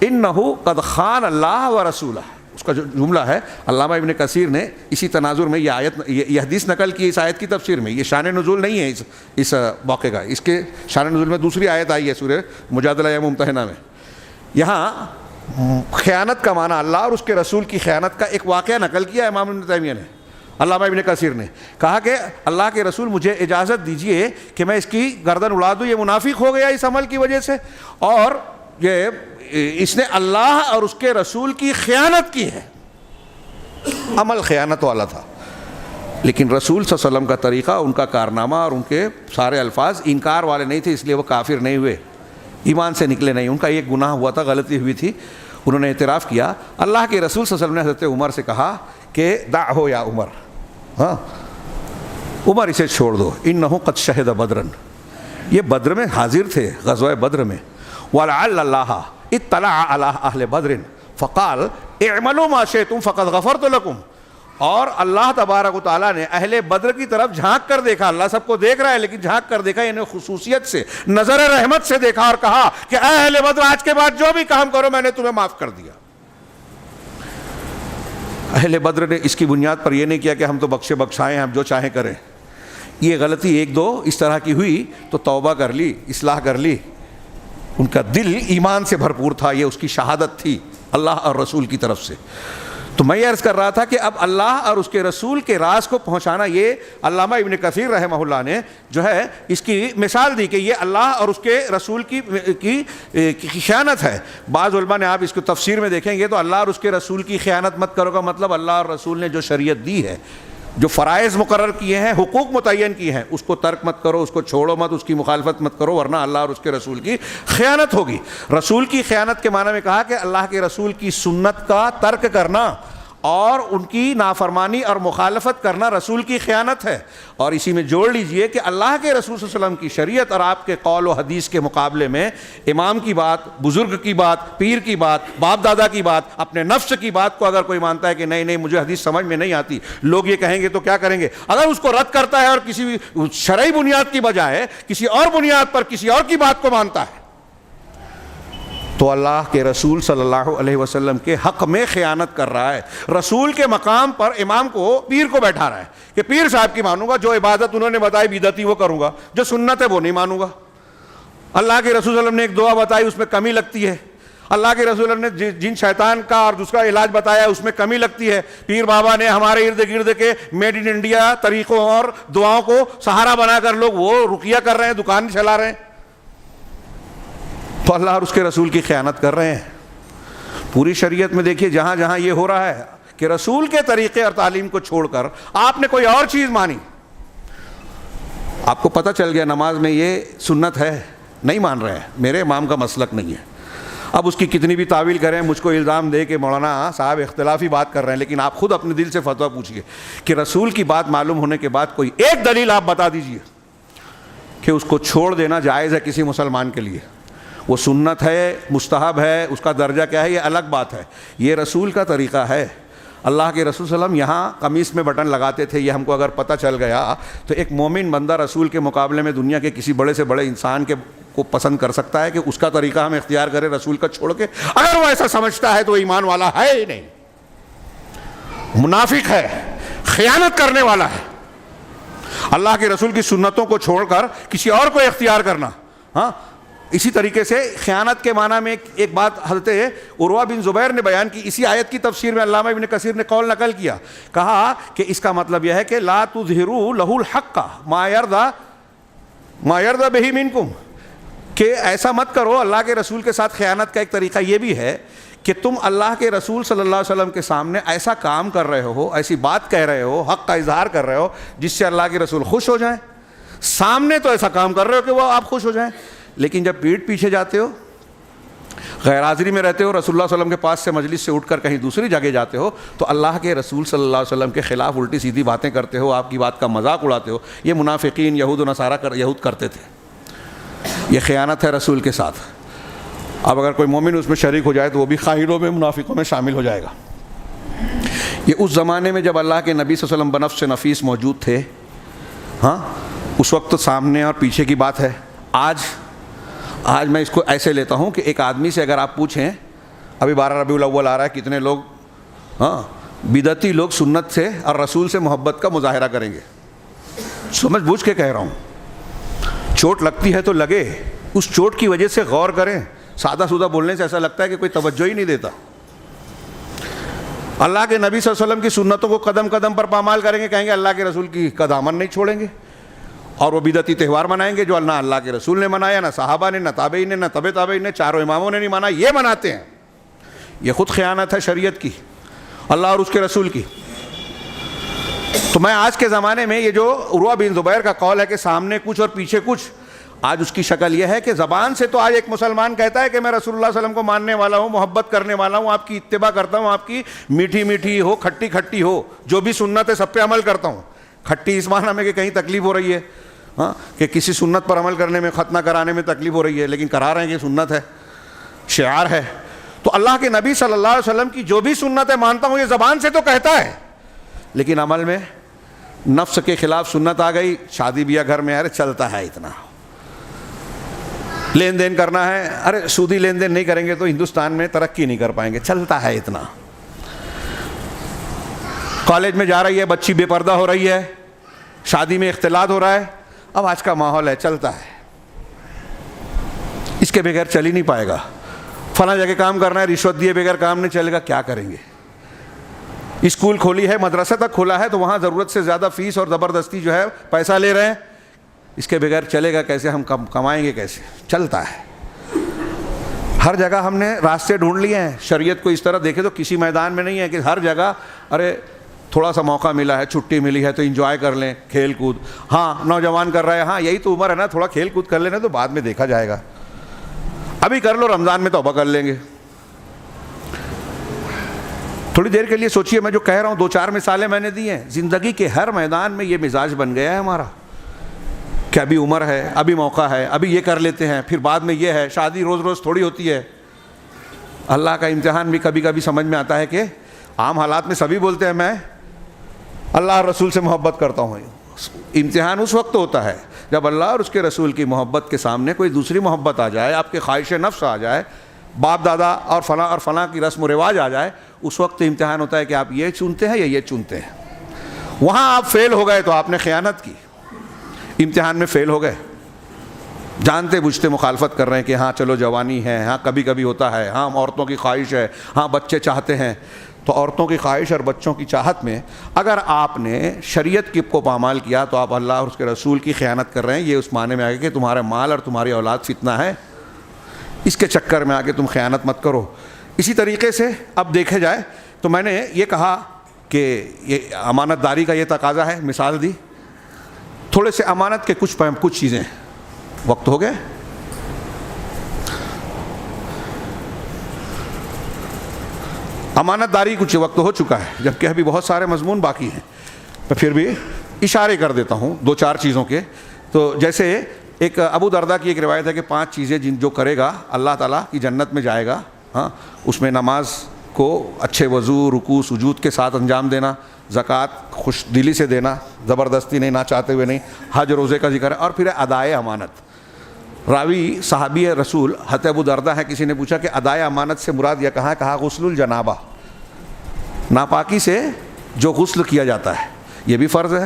انہو قد خان اللہ و رسولہ، اس کا جو جملہ ہے علامہ ابن کثیر نے اسی تناظر میں یہ حدیث نقل کی اس آیت کی تفسیر میں. یہ شان نزول نہیں ہے اس واقعے کا، اس کے شان نزول میں دوسری آیت آئی ہے سورہ مجادلہ یا ممتحنہ میں. یہاں خیانت کا معنی اللہ اور اس کے رسول کی خیانت کا ایک واقعہ نقل کیا ہے امام ابن تیمیہ نے. علامہ ابن کثیر نے کہا کہ اللہ کے رسول مجھے اجازت دیجئے کہ میں اس کی گردن اڑا دوں، یہ منافق ہو گیا اس عمل کی وجہ سے، اور اس نے اللہ اور اس کے رسول کی خیانت کی ہے. عمل خیانت والا تھا، لیکن رسول صلی اللہ علیہ وسلم کا طریقہ، ان کا کارنامہ اور ان کے سارے الفاظ انکار والے نہیں تھے، اس لیے وہ کافر نہیں ہوئے، ایمان سے نکلے نہیں. ان کا ایک گناہ ہوا تھا، غلطی ہوئی تھی، انہوں نے اعتراف کیا. اللہ کے رسول صلی اللہ علیہ وسلم نے حضرت عمر سے کہا کہ دعہو یا عمر، ہاں عمر اسے چھوڑ دو، انہو قد شہد بدرن، یہ بدر میں حاضر تھے، غزوہ بدر میں. وَلَعَلَّ اللَّهَ اطلع علی اہل بدر فقال اعملوا ما شئتم فقد غفرت لکم. اور اللہ تبارک و تعالیٰ نے اہل بدر کی طرف جھانک کر دیکھا، اللہ سب کو دیکھ رہا ہے لیکن جھانک کر دیکھا، یعنی خصوصیت سے، نظر رحمت سے دیکھا اور کہا کہ اے اہل بدر آج کے بعد جو بھی کام کرو میں نے تمہیں معاف کر دیا. اہل بدر نے اس کی بنیاد پر یہ نہیں کیا کہ ہم تو بخشے بخشائے ہیں، ہم جو چاہیں کریں. یہ غلطی ایک دو اس طرح کی ہوئی تو توبہ کر لی، اصلاح کر لی. ان کا دل ایمان سے بھرپور تھا، یہ اس کی شہادت تھی اللہ اور رسول کی طرف سے. تو میں یہ عرض کر رہا تھا کہ اب اللہ اور اس کے رسول کے راز کو پہنچانا، یہ علامہ ابن کثیر رحمہ اللہ نے جو ہے اس کی مثال دی کہ یہ اللہ اور اس کے رسول کی خیانت ہے. بعض علماء نے، آپ اس کو تفسیر میں دیکھیں گے تو اللہ اور اس کے رسول کی خیانت مت کرو کا مطلب اللہ اور رسول نے جو شریعت دی ہے، جو فرائض مقرر کیے ہیں، حقوق متعین کیے ہیں، اس کو ترک مت کرو، اس کو چھوڑو مت، اس کی مخالفت مت کرو، ورنہ اللہ اور اس کے رسول کی خیانت ہوگی. رسول کی خیانت کے معنی میں کہا کہ اللہ کے رسول کی سنت کا ترک کرنا اور ان کی نافرمانی اور مخالفت کرنا رسول کی خیانت ہے. اور اسی میں جوڑ لیجئے کہ اللہ کے رسول صلی اللہ علیہ وسلم کی شریعت اور آپ کے قول و حدیث کے مقابلے میں امام کی بات، بزرگ کی بات، پیر کی بات، باپ دادا کی بات، اپنے نفس کی بات کو اگر کوئی مانتا ہے کہ نہیں مجھے حدیث سمجھ میں نہیں آتی، لوگ یہ کہیں گے تو کیا کریں گے، اگر اس کو رد کرتا ہے اور کسی شرعی بنیاد کی بجائے کسی اور بنیاد پر کسی اور کی بات کو مانتا ہے، تو اللہ کے رسول صلی اللہ علیہ وسلم کے حق میں خیانت کر رہا ہے. رسول کے مقام پر امام کو، پیر کو بیٹھا رہا ہے کہ پیر صاحب کی مانوں گا، جو عبادت انہوں نے بتائی بدعتی وہ کروں گا، جو سنت ہے وہ نہیں مانوں گا. اللہ کے رسول صلی اللہ علیہ وسلم نے ایک دعا بتائی، اس میں کمی لگتی ہے. اللہ کے رسول نے جن شیطان کا اور دوسرا علاج بتایا اس میں کمی لگتی ہے. پیر بابا نے ہمارے ارد گرد کے میڈ ان انڈیا طریقوں اور دعاؤں کو سہارا بنا کر لوگ وہ رقیہ کر رہے ہیں، دکان چلا رہے ہیں، تو اللہ اور اس کے رسول کی خیانت کر رہے ہیں. پوری شریعت میں دیکھیے جہاں جہاں یہ ہو رہا ہے کہ رسول کے طریقے اور تعلیم کو چھوڑ کر آپ نے کوئی اور چیز مانی، آپ کو پتہ چل گیا نماز میں یہ سنت ہے، نہیں مان رہے ہیں، میرے امام کا مسلک نہیں ہے. اب اس کی کتنی بھی تعویل کریں، مجھ کو الزام دے کہ مولانا صاحب اختلافی بات کر رہے ہیں، لیکن آپ خود اپنے دل سے فتویٰ پوچھیے کہ رسول کی بات معلوم ہونے کے بعد کوئی ایک دلیل آپ بتا دیجئے کہ اس کو چھوڑ دینا جائز ہے کسی مسلمان کے لیے. وہ سنت ہے، مستحب ہے، اس کا درجہ کیا ہے یہ الگ بات ہے. یہ رسول کا طریقہ ہے. اللہ کے رسول صلی اللہ علیہ وسلم یہاں قمیص میں بٹن لگاتے تھے، یہ ہم کو اگر پتہ چل گیا تو ایک مومن بندہ رسول کے مقابلے میں دنیا کے کسی بڑے سے بڑے انسان کو پسند کر سکتا ہے کہ اس کا طریقہ ہم اختیار کریں رسول کا چھوڑ کے. اگر وہ ایسا سمجھتا ہے تو ایمان والا ہے ہی نہیں، منافق ہے، خیانت کرنے والا ہے. اللہ کے رسول کی سنتوں کو چھوڑ کر کسی اور کو اختیار کرنا. ہاں، اسی طریقے سے خیانت کے معنی میں ایک بات حضرت عروہ بن زبیر نے بیان کی، اسی آیت کی تفسیر میں علامہ ابن کثیر نے قول نقل کیا، کہا کہ اس کا مطلب یہ ہے کہ لا تظہروا لہ الحق ما یرضی بہ منکم، کہ ایسا مت کرو. اللہ کے رسول کے ساتھ خیانت کا ایک طریقہ یہ بھی ہے کہ تم اللہ کے رسول صلی اللہ علیہ وسلم کے سامنے ایسا کام کر رہے ہو، ایسی بات کہہ رہے ہو، حق کا اظہار کر رہے ہو جس سے اللہ کے رسول خوش ہو جائیں. سامنے تو ایسا کام کر رہے ہو کہ وہ آپ خوش ہو جائیں، لیکن جب پیٹھ پیچھے جاتے ہو، غیر حاضری میں رہتے ہو، رسول اللہ صلی اللہ علیہ وسلم کے پاس سے مجلس سے اٹھ کر کہیں دوسری جگہ جاتے ہو تو اللہ کے رسول صلی اللہ علیہ وسلم کے خلاف الٹی سیدھی باتیں کرتے ہو، آپ کی بات کا مذاق اڑاتے ہو. یہ منافقین یہود و نصارہ یہود کرتے تھے. یہ خیانت ہے رسول کے ساتھ. اب اگر کوئی مومن اس میں شریک ہو جائے تو وہ بھی خائنوں میں، منافقوں میں شامل ہو جائے گا. یہ اس زمانے میں جب اللہ کے نبی صلی اللہ علیہ وسلم بنفس نفیس موجود تھے، ہاں اس وقت تو سامنے اور پیچھے کی بات ہے. آج میں اس کو ایسے لیتا ہوں کہ ایک آدمی سے اگر آپ پوچھیں ابھی 12 ربیع الاول آ رہا ہے, کتنے لوگ بدعتی لوگ سنت سے اور رسول سے محبت کا مظاہرہ کریں گے؟ سمجھ بوجھ کے کہہ رہا ہوں, چوٹ لگتی ہے تو لگے, اس چوٹ کی وجہ سے غور کریں. سادہ سودہ بولنے سے ایسا لگتا ہے کہ کوئی توجہ ہی نہیں دیتا. اللہ کے نبی صلی اللہ علیہ وسلم کی سنتوں کو قدم قدم پر پامال کریں گے, کہیں گے اللہ کے رسول کی کا دامن نہیں چھوڑیں گے, اور وہ بدعتی تہوار منائیں گے جو نہ اللہ کے رسول نے منایا, نہ صحابہ نے, نہ تابعین نے, نہ تبع تابعین نے, چاروں اماموں نے نہیں مانا, یہ مناتے ہیں. یہ خود خیانت ہے شریعت کی, اللہ اور اس کے رسول کی. تو میں آج کے زمانے میں یہ جو عروہ بن زبیر کا قول ہے کہ سامنے کچھ اور پیچھے کچھ, آج اس کی شکل یہ ہے کہ زبان سے تو آج ایک مسلمان کہتا ہے کہ میں رسول اللہ صلی اللہ علیہ وسلم کو ماننے والا ہوں, محبت کرنے والا ہوں, آپ کی اتباع کرتا ہوں, آپ کی میٹھی میٹھی ہو کھٹی کھٹی ہو جو بھی سنت ہے سب پہ عمل کرتا ہوں. کھٹی اس معنی میں کہ کہیں تکلیف ہو رہی ہے, کہ کسی سنت پر عمل کرنے میں, ختنہ کرانے میں تکلیف ہو رہی ہے, لیکن کرا رہے ہیں کہ سنت ہے, شعار ہے. تو اللہ کے نبی صلی اللہ علیہ وسلم کی جو بھی سنت ہے مانتا ہوں, یہ زبان سے تو کہتا ہے, لیکن عمل میں نفس کے خلاف سنت آ گئی. شادی بیاہ گھر میں ارے چلتا ہے اتنا, لین دین کرنا ہے, ارے سودی لین دین نہیں کریں گے تو ہندوستان میں ترقی نہیں کر پائیں گے, چلتا ہے اتنا. کالج میں جا رہی ہے بچی, بے پردہ ہو رہی ہے, شادی میں اختلاط ہو رہا ہے, اب آج کا ماحول ہے, چلتا ہے, اس کے بغیر چل ہی نہیں پائے گا. فلاں جگہ کام کرنا ہے, رشوت دیے بغیر کام نہیں چلے گا, کیا کریں گے. اسکول کھولی ہے, مدرسہ تک کھولا ہے, تو وہاں ضرورت سے زیادہ فیس اور زبردستی جو ہے پیسہ لے رہے ہیں, اس کے بغیر چلے گا کیسے, ہم کمائیں گے کیسے, چلتا ہے. ہر جگہ ہم نے راستے ڈھونڈ لیے ہیں. شریعت کو اس طرح دیکھے تو کسی میدان میں نہیں ہے کہ ہر جگہ ارے تھوڑا سا موقع ملا ہے, چھٹی ملی ہے تو انجوائے کر لیں, کھیل کود. ہاں نوجوان کر رہا ہے, ہاں یہی تو عمر ہے نا, تھوڑا کھیل کود کر لینا تو بعد میں دیکھا جائے گا, ابھی کر لو, رمضان میں توبہ کر لیں گے. تھوڑی دیر کے لیے سوچئے, میں جو کہہ رہا ہوں 2-4 مثالیں میں نے دی ہیں. زندگی کے ہر میدان میں یہ مزاج بن گیا ہے ہمارا کہ ابھی عمر ہے, ابھی موقع ہے, ابھی یہ کر لیتے ہیں, پھر بعد میں یہ ہے. شادی روز روز تھوڑی ہوتی ہے. اللہ کا امتحان بھی کبھی کبھی سمجھ میں آتا ہے کہ عام حالات میں سبھی بولتے ہیں میں اللہ اور رسول سے محبت کرتا ہوں. امتحان اس وقت ہوتا ہے جب اللہ اور اس کے رسول کی محبت کے سامنے کوئی دوسری محبت آ جائے, آپ کے خواہش نفس آ جائے, باپ دادا اور فلاں کی رسم و رواج آ جائے. اس وقت امتحان ہوتا ہے کہ آپ یہ چنتے ہیں یا یہ چنتے ہیں. وہاں آپ فیل ہو گئے تو آپ نے خیانت کی, امتحان میں فیل ہو گئے. جانتے بوجھتے مخالفت کر رہے ہیں کہ ہاں چلو جوانی ہے, ہاں کبھی کبھی ہوتا ہے, ہاں عورتوں کی خواہش ہے, ہاں بچے چاہتے ہیں. تو عورتوں کی خواہش اور بچوں کی چاہت میں اگر آپ نے شریعت کی کو پامال کیا تو آپ اللہ اور اس کے رسول کی خیانت کر رہے ہیں. یہ اس معنی میں آگے کہ تمہارا مال اور تمہاری اولاد فتنہ ہے, اس کے چکر میں آگے تم خیانت مت کرو. اسی طریقے سے اب دیکھے جائے تو میں نے یہ کہا کہ یہ امانت داری کا یہ تقاضا ہے, مثال دی. تھوڑے سے امانت کے کچھ چیزیں. وقت ہو گئے. امانت داری کچھ وقت ہو چکا ہے, جبکہ ابھی بہت سارے مضمون باقی ہیں, میں پھر بھی اشارے کر دیتا ہوں 2-4 چیزوں کے. تو جیسے ایک ابو درداء کی ایک روایت ہے کہ 5 چیزیں جو کرے گا اللہ تعالیٰ کی جنت میں جائے گا. ہاں, اس میں نماز کو اچھے وضو, رکوع, سجود کے ساتھ انجام دینا, زکوٰۃ خوش دلی سے دینا, زبردستی نہیں, نہ چاہتے ہوئے نہیں, حج روزے کا ذکر ہے, اور پھر ادائے امانت. راوی صحابی رسول حضرت ابو درداء ہے, کسی نے پوچھا کہ ادائے امانت سے مراد یہ کہا غسل الجنابہ, ناپاکی سے جو غسل کیا جاتا ہے, یہ بھی فرض ہے.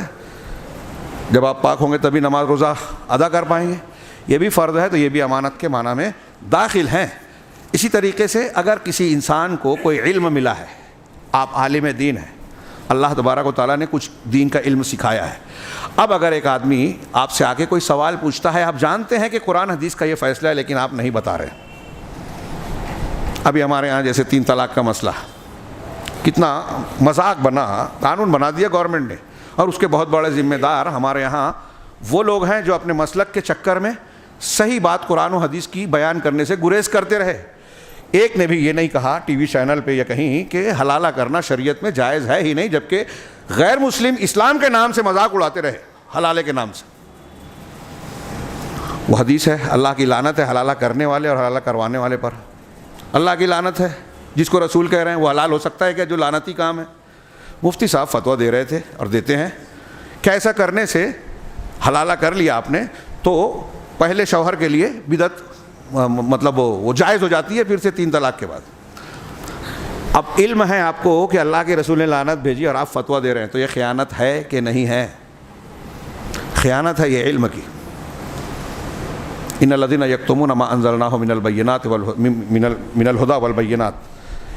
جب آپ پاک ہوں گے تبھی نماز روزہ ادا کر پائیں گے, یہ بھی فرض ہے, تو یہ بھی امانت کے معنی میں داخل ہیں. اسی طریقے سے اگر کسی انسان کو کوئی علم ملا ہے, آپ عالم دین ہیں, اللہ تبارک و تعالیٰ نے کچھ دین کا علم سکھایا ہے. اب اگر ایک آدمی آپ سے آ کے کوئی سوال پوچھتا ہے, آپ جانتے ہیں کہ قرآن حدیث کا یہ فیصلہ ہے لیکن آپ نہیں بتا رہے. ابھی ہمارے ہاں جیسے 3 طلاق کا مسئلہ, کتنا مذاق بنا, قانون بنا دیا گورنمنٹ نے, اور اس کے بہت بڑے ذمہ دار ہمارے یہاں وہ لوگ ہیں جو اپنے مسلک کے چکر میں صحیح بات قرآن و حدیث کی بیان کرنے سے گریز کرتے رہے. ایک نے بھی یہ نہیں کہا ٹی وی چینل پہ یا کہیں کہ حلالہ کرنا شریعت میں جائز ہے ہی نہیں, جبکہ غیر مسلم اسلام کے نام سے مذاق اڑاتے رہے, حلالے کے نام سے. وہ حدیث ہے, اللہ کی لعنت ہے حلالہ کرنے والے اور حلالہ کروانے والے پر. اللہ کی لعنت ہے, جس کو رسول کہہ رہے ہیں وہ حلال ہو سکتا ہے کیا جو لعنتی کام ہے؟ مفتی صاحب فتویٰ دے رہے تھے اور دیتے ہیں کہ ایسا کرنے سے حلالہ کر لیا آپ نے تو پہلے شوہر کے لیے بدعت مطلب وہ جائز ہو جاتی ہے پھر سے 3 طلاق کے بعد. اب علم ہے آپ کو کہ اللہ کے رسول نے لعنت بھیجی اور آپ فتویٰ دے رہے ہیں, تو یہ خیانت ہے کہ نہیں ہے؟ خیانت ہے یہ علم کی. ان الذین یکتمون ما انزلناہ من البینات من الہدی والبینات,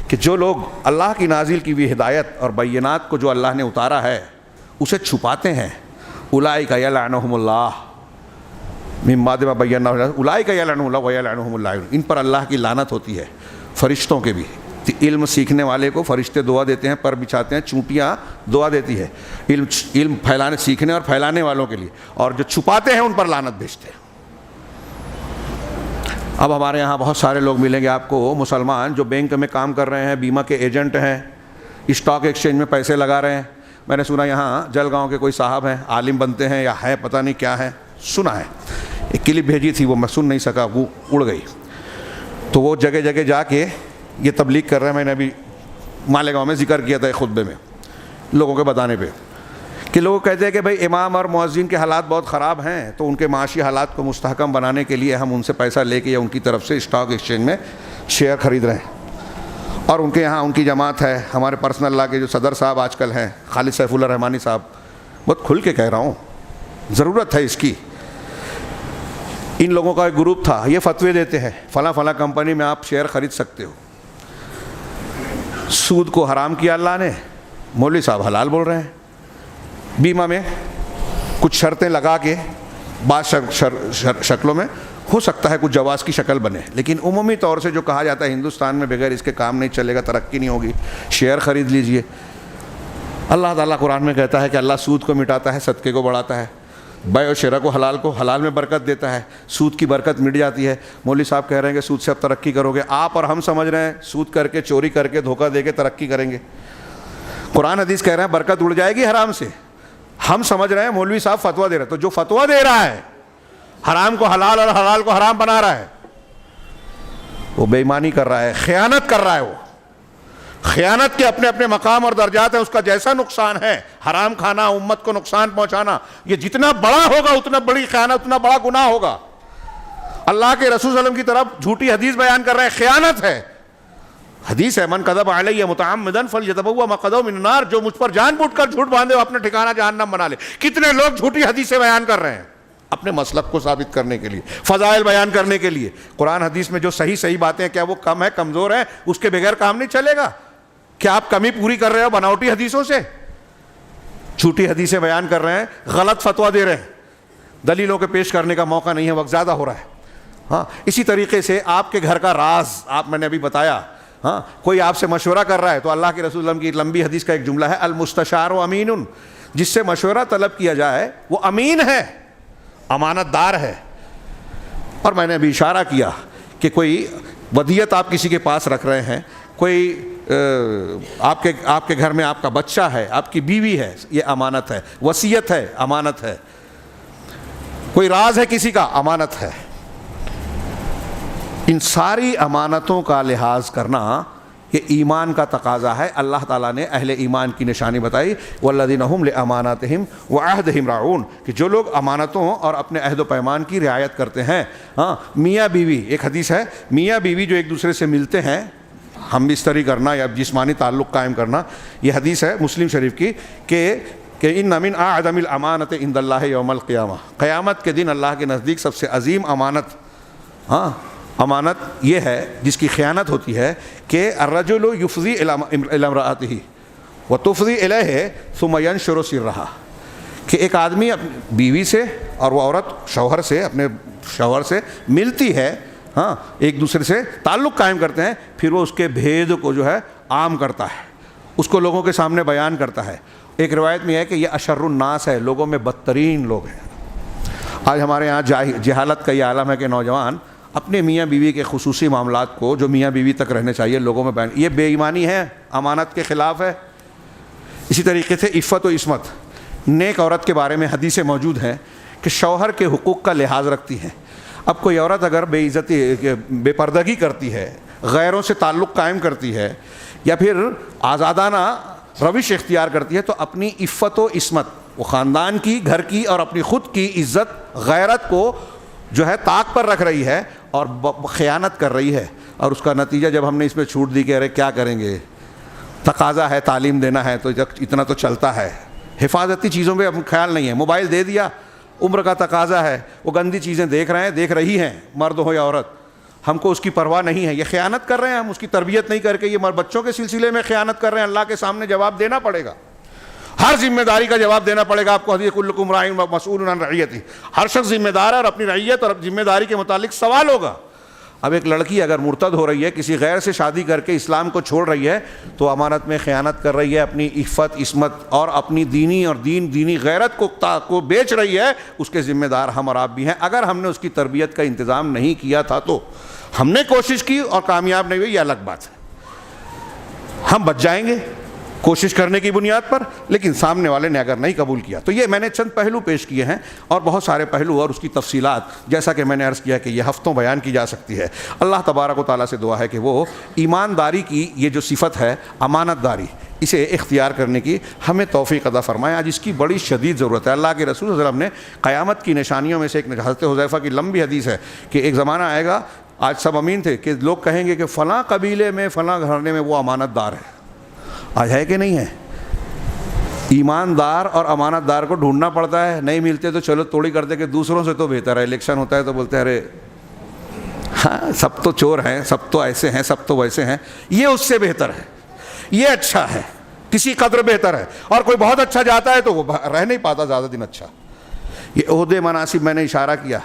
کہ جو لوگ اللہ کی نازل کی ہوئی ہدایت اور بینات کو جو اللہ نے اتارا ہے اسے چھپاتے ہیں, اولئک یلعنہم اللہ من بعد ما بیناہ اولئک یلعنہم اللہ ویلعنہم اللاعنون, ان پر اللہ کی لعنت ہوتی ہے, فرشتوں کے بھی. علم سیکھنے والے کو فرشتے دعا دیتے ہیں, پر بچھاتے ہیں, چونٹیاں دعا دیتی ہے علم پھیلانے سیکھنے اور پھیلانے والوں کے لیے, اور جو چھپاتے ہیں ان پر لعنت بھیجتے ہیں. اب ہمارے یہاں بہت سارے لوگ ملیں گے آپ کو مسلمان جو بینک میں کام کر رہے ہیں, بیمہ کے ایجنٹ ہیں, اسٹاک ایکسچینج میں پیسے لگا رہے ہیں. میں نے سنا یہاں جلگاؤں کے کوئی صاحب ہیں, عالم بنتے ہیں یا ہے پتہ نہیں کیا ہے, سنا ہے. ایک کلپ بھیجی تھی وہ میں سن نہیں سکا, وہ اڑ گئی. تو وہ جگہ جگہ جا کے یہ تبلیغ کر رہے ہیں. میں نے ابھی مالیگاؤں میں ذکر کیا تھا ایک خطبے میں لوگوں کے بتانے پہ, کہ لوگ کہتے ہیں کہ بھائی امام اور مؤذن کے حالات بہت خراب ہیں, تو ان کے معاشی حالات کو مستحکم بنانے کے لیے ہم ان سے پیسہ لے کے یا ان کی طرف سے اسٹاک ایکسچینج میں شیئر خرید رہے ہیں. اور ان کے یہاں ان کی جماعت ہے. ہمارے پرسنل لا کے جو صدر صاحب آج کل ہیں, خالد سیف اللہ رحمانی صاحب, بہت کھل کے کہہ رہا ہوں, ضرورت ہے اس کی. ان لوگوں کا ایک گروپ تھا, یہ فتوے دیتے ہیں فلاں فلاں کمپنی میں آپ شیئر خرید سکتے ہو. سود کو حرام کیا اللہ نے, مولوی صاحب حلال بول رہے ہیں. بیمہ میں کچھ شرطیں لگا کے بعض شکلوں میں ہو سکتا ہے کچھ جواز کی شکل بنے, لیکن عمومی طور سے جو کہا جاتا ہے ہندوستان میں بغیر اس کے کام نہیں چلے گا, ترقی نہیں ہوگی, شیئر خرید لیجئے. اللہ تعالیٰ قرآن میں کہتا ہے کہ اللہ سود کو مٹاتا ہے, صدقے کو بڑھاتا ہے, بیع و شرع کو حلال میں برکت دیتا ہے, سود کی برکت مٹ جاتی ہے. مولوی صاحب کہہ رہے ہیں کہ سود سے اب ترقی کرو گے. آپ اور ہم سمجھ رہے ہیں سود کر کے, چوری کر کے, دھوکہ دے کے ترقی کریں گے. قرآن حدیث کہہ رہے ہیں برکت اڑ جائے گی حرام سے. ہم سمجھ رہے ہیں مولوی صاحب فتویٰ دے رہے ہیں, تو جو فتویٰ دے رہا ہے حرام کو حلال اور حلال کو حرام بنا رہا ہے وہ بے ایمانی کر رہا ہے, خیانت کر رہا ہے. وہ خیانت کے اپنے اپنے مقام اور درجات ہیں, اس کا جیسا نقصان ہے, حرام کھانا, امت کو نقصان پہنچانا, یہ جتنا بڑا ہوگا اتنا بڑی خیانت, اتنا بڑا گناہ ہوگا. اللہ کے رسول صلی اللہ علیہ وسلم کی طرف جھوٹی حدیث بیان کر رہے ہیں, خیانت ہے. حدیث ہے من کذب علی متعمدا فلیتبوأ مقعدہ من النار, جو مجھ پر جان بوجھ کر جھوٹ باندھے وہ اپنا ٹھکانہ جہنم بنا لے. کتنے لوگ جھوٹی حدیثیں بیان کر رہے ہیں اپنے مسلک کو ثابت کرنے کے لیے, فضائل بیان کرنے کے لیے. قرآن حدیث میں جو صحیح باتیں ہیں, کیا وہ کم ہے, کمزور ہے؟ اس کے بغیر کام نہیں چلے گا. کیا آپ کمی پوری کر رہے ہو بناوٹی حدیثوں سے؟ جھوٹی حدیثیں بیان کر رہے ہیں, غلط فتویٰ دے رہے ہیں, دلیلوں کے پیش کرنے کا موقع نہیں ہے, وقت زیادہ ہو رہا ہے. ہاں, اسی طریقے سے آپ کے گھر کا راز, آپ میں نے ابھی بتایا, ہاں, کوئی آپ سے مشورہ کر رہا ہے تو اللہ کے رسول اللہ کی لمبی حدیث کا ایک جملہ ہے, المستشار امین, جس سے مشورہ طلب کیا جائے وہ امین ہے, امانت دار ہے. اور میں نے ابھی اشارہ کیا کہ کوئی ودیعت آپ کسی کے پاس رکھ رہے ہیں, کوئی آپ کے گھر میں آپ کا بچہ ہے, آپ کی بیوی ہے, یہ امانت ہے. وصیت ہے, امانت ہے. کوئی راز ہے کسی کا, امانت ہے. ان ساری امانتوں کا لحاظ کرنا یہ ایمان کا تقاضا ہے. اللہ تعالیٰ نے اہل ایمان کی نشانی بتائی, والذین هم لاماناتہم وعہدہم راعون, کہ جو لوگ امانتوں اور اپنے عہد و پیمان کی رعایت کرتے ہیں. ہاں, میاں بیوی, ایک حدیث ہے میاں بیوی جو ایک دوسرے سے ملتے ہیں, ہم بستری کرنا یا جسمانی تعلق قائم کرنا, یہ حدیث ہے مسلم شریف کی, کہ ان من اعظم الامانۃ عند اللہ یوم القیامہ, قیامت کے دن اللہ کے نزدیک سب سے عظیم امانت, ہاں, امانت یہ ہے جس کی خیانت ہوتی ہے, کہ الرجل یفضی الی امرأتہ وتفضی الیہ ثم ینشر سرہا, کہ ایک آدمی اپنی بیوی سے اور وہ عورت شوہر سے, اپنے شوہر سے ملتی ہے, ہاں, ایک دوسرے سے تعلق قائم کرتے ہیں, پھر وہ اس کے بھید کو جو ہے عام کرتا ہے, اس کو لوگوں کے سامنے بیان کرتا ہے. ایک روایت میں ہے کہ یہ اشر الناس ہے, لوگوں میں بدترین لوگ ہیں. آج ہمارے یہاں جہالت کا یہ عالم ہے کہ نوجوان اپنے میاں بیوی کے خصوصی معاملات کو جو میاں بیوی تک رہنے چاہیے لوگوں میں بیان, یہ بے ایمانی ہے, امانت کے خلاف ہے. اسی طریقے سے عفت و عصمت, نیک عورت کے بارے میں حدیثیں موجود ہیں کہ شوہر کے حقوق کا لحاظ رکھتی ہیں. اب کوئی عورت اگر بے عزتی, بے پردگی کرتی ہے, غیروں سے تعلق قائم کرتی ہے, یا پھر آزادانہ روش اختیار کرتی ہے, تو اپنی عفت و عصمت, وہ خاندان کی, گھر کی اور اپنی خود کی عزت غیرت کو جو ہے طاق پر رکھ رہی ہے اور خیانت کر رہی ہے، اور اس کا نتیجہ جب ہم نے اس میں چھوٹ دی کہ ارے کیا کریں گے، تقاضا ہے تعلیم دینا ہے تو اتنا تو چلتا ہے، حفاظتی چیزوں پہ اب خیال نہیں ہے، موبائل دے دیا، عمر کا تقاضا ہے، وہ گندی چیزیں دیکھ رہی ہیں مرد ہو یا عورت، ہم کو اس کی پرواہ نہیں ہے، یہ خیانت کر رہے ہیں، ہم اس کی تربیت نہیں کر کے یہ بچوں کے سلسلے میں خیانت کر رہے ہیں۔ اللہ کے سامنے جواب دینا پڑے گا، ہر ذمہ داری کا جواب دینا پڑے گا آپ کو۔ حدیث کلکم راع و مسئول عن رعیتہ، ہر شخص ذمہ دار ہے اور اپنی رعیت اور ذمہ داری کے متعلق سوال ہوگا۔ اب ایک لڑکی اگر مرتد ہو رہی ہے، کسی غیر سے شادی کر کے اسلام کو چھوڑ رہی ہے، تو امانت میں خیانت کر رہی ہے، اپنی عفت عصمت اور اپنی دینی اور دینی غیرت کو بیچ رہی ہے، اس کے ذمہ دار ہم اور آپ بھی ہیں۔ اگر ہم نے اس کی تربیت کا انتظام نہیں کیا تھا تو ہم نے کوشش کی اور کامیاب نہیں ہوئی، یہ الگ بات ہے، ہم بچ جائیں گے کوشش کرنے کی بنیاد پر، لیکن سامنے والے نے اگر نہیں قبول کیا تو یہ میں نے چند پہلو پیش کیے ہیں، اور بہت سارے پہلو اور اس کی تفصیلات جیسا کہ میں نے عرض کیا کہ یہ ہفتوں بیان کی جا سکتی ہے۔ اللہ تبارک و تعالیٰ سے دعا ہے کہ وہ ایمانداری کی یہ جو صفت ہے امانت داری، اسے اختیار کرنے کی ہمیں توفیق عطا فرمائے۔ آج اس کی بڑی شدید ضرورت ہے۔ اللہ کے رسول صلی اللہ علیہ وسلم نے قیامت کی نشانیوں میں سے ایک حضرت حذیفہ کی لمبی حدیث ہے کہ ایک زمانہ آئے گا، آج سب امین تھے، کہ لوگ کہیں گے کہ فلاں قبیلے میں فلاں گھرانے میں وہ امانت دار ہے۔ آج ہے کہ نہیں ہے؟ ایماندار اور امانت دار کو ڈھونڈنا پڑتا ہے، نہیں ملتے تو چلو توڑی کرتے کہ دوسروں سے تو بہتر ہے، الیکشن ہوتا ہے تو بولتے ہیں ارے ہاں سب تو چور ہیں، سب تو ایسے ہیں، سب تو ویسے ہیں، یہ اس سے بہتر ہے، یہ اچھا ہے، کسی قدر بہتر ہے۔ اور کوئی بہت اچھا جاتا ہے تو وہ رہ نہیں پاتا زیادہ دن اچھا۔ یہ عہدے مناصب میں نے اشارہ کیا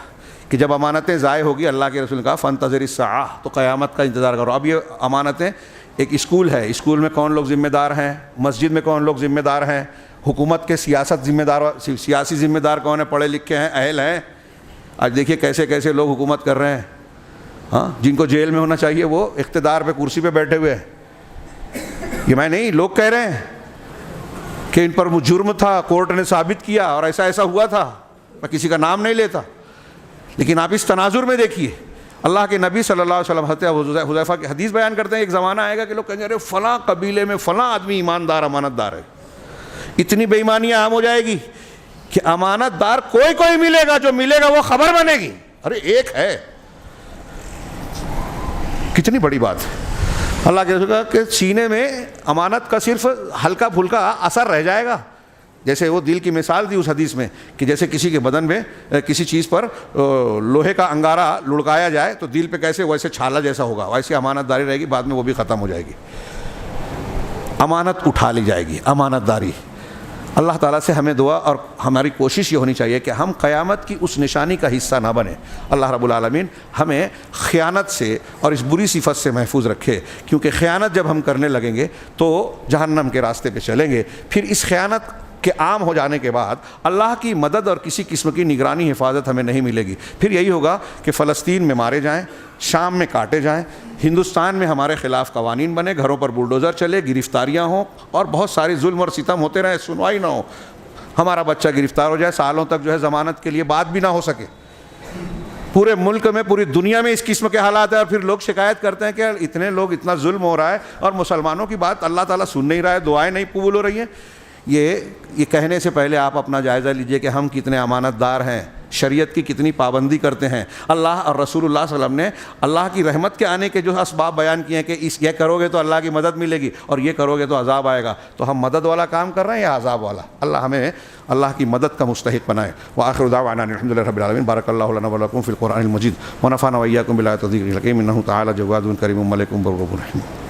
کہ جب امانتیں ضائع ہوگی، اللہ کے رسول نے کہا فانتظر الساعہ، تو قیامت کا انتظار کرو۔ اب یہ امانتیں، ایک اسکول ہے، اسکول میں کون لوگ ذمہ دار ہیں، مسجد میں کون لوگ ذمہ دار ہیں، حکومت کے سیاسی ذمہ دار کون ہیں، پڑھے لکھے ہیں، اہل ہیں۔ آج دیکھیے کیسے کیسے لوگ حکومت کر رہے ہیں، ہاں جن کو جیل میں ہونا چاہیے وہ اقتدار پہ کرسی پہ بیٹھے ہوئے ہیں۔ یہ میں نہیں، لوگ کہہ رہے ہیں کہ ان پر جرم تھا، کورٹ نے ثابت کیا اور ایسا ایسا ہوا تھا، میں کسی کا نام نہیں لیتا، لیکن آپ اس تناظر میں دیکھیے اللہ کے نبی صلی اللہ علیہ وسلم حضرت حذیفہ کی حدیث بیان کرتے ہیں، ایک زمانہ آئے گا کہ لوگ کہیں گے ارے فلاں قبیلے میں فلاں آدمی ایماندار امانت دار ہے۔ اتنی بے ایمانیاں عام ہو جائے گی کہ امانت دار کوئی ملے گا، جو ملے گا وہ خبر بنے گی، ارے ایک ہے، کتنی بڑی بات ہے۔ اللہ کے رسول کہ سینے میں امانت کا صرف ہلکا پھلکا اثر رہ جائے گا، جیسے وہ دل کی مثال دی اس حدیث میں کہ جیسے کسی کے بدن میں کسی چیز پر لوہے کا انگارہ لڑکایا جائے تو دل پہ کیسے ویسے چھالا جیسا ہوگا، ویسے امانت داری رہے گی، بعد میں وہ بھی ختم ہو جائے گی، امانت اٹھا لی جائے گی، امانت داری۔ اللہ تعالیٰ سے ہمیں دعا اور ہماری کوشش یہ ہونی چاہیے کہ ہم قیامت کی اس نشانی کا حصہ نہ بنیں۔ اللہ رب العالمین ہمیں خیانت سے اور اس بری صفت سے محفوظ رکھے، کیونکہ خیانت جب ہم کرنے لگیں گے تو جہنم کے راستے پہ چلیں گے۔ پھر اس خیانت کہ عام ہو جانے کے بعد اللہ کی مدد اور کسی قسم کی نگرانی حفاظت ہمیں نہیں ملے گی۔ پھر یہی ہوگا کہ فلسطین میں مارے جائیں، شام میں کاٹے جائیں، ہندوستان میں ہمارے خلاف قوانین بنے، گھروں پر بلڈوزر چلے، گرفتاریاں ہوں اور بہت سارے ظلم اور ستم ہوتے رہے، سنوائی نہ ہو، ہمارا بچہ گرفتار ہو جائے، سالوں تک جو ہے ضمانت کے لیے بات بھی نہ ہو سکے۔ پورے ملک میں، پوری دنیا میں اس قسم کے حالات ہیں، اور پھر لوگ شکایت کرتے ہیں کہ اتنے لوگ، اتنا ظلم ہو رہا ہے اور مسلمانوں کی بات اللہ تعالیٰ سن نہیں رہا ہے، دعائیں نہیں قبول ہو رہی ہیں۔ یہ کہنے سے پہلے آپ اپنا جائزہ لیجئے کہ ہم کتنے امانت دار ہیں، شریعت کی کتنی پابندی کرتے ہیں۔ اللہ اور رسول اللہ صلی اللہ علیہ وسلم نے اللہ کی رحمت کے آنے کے جو اسباب بیان کیے ہیں کہ یہ کرو گے تو اللہ کی مدد ملے گی اور یہ کرو گے تو عذاب آئے گا، تو ہم مدد والا کام کر رہے ہیں یا عذاب والا؟ اللہ ہمیں اللہ کی مدد کا مستحق بنائے۔ وآخر دعوانا الحمد للہ رب العالمین۔ بارک اللہ لنا ولکم فی القرآن المجید ونفعنا وإیاکم بالآیات والذکر الحکیم، انہ تعالی جواد کریم ملک بر رحیم۔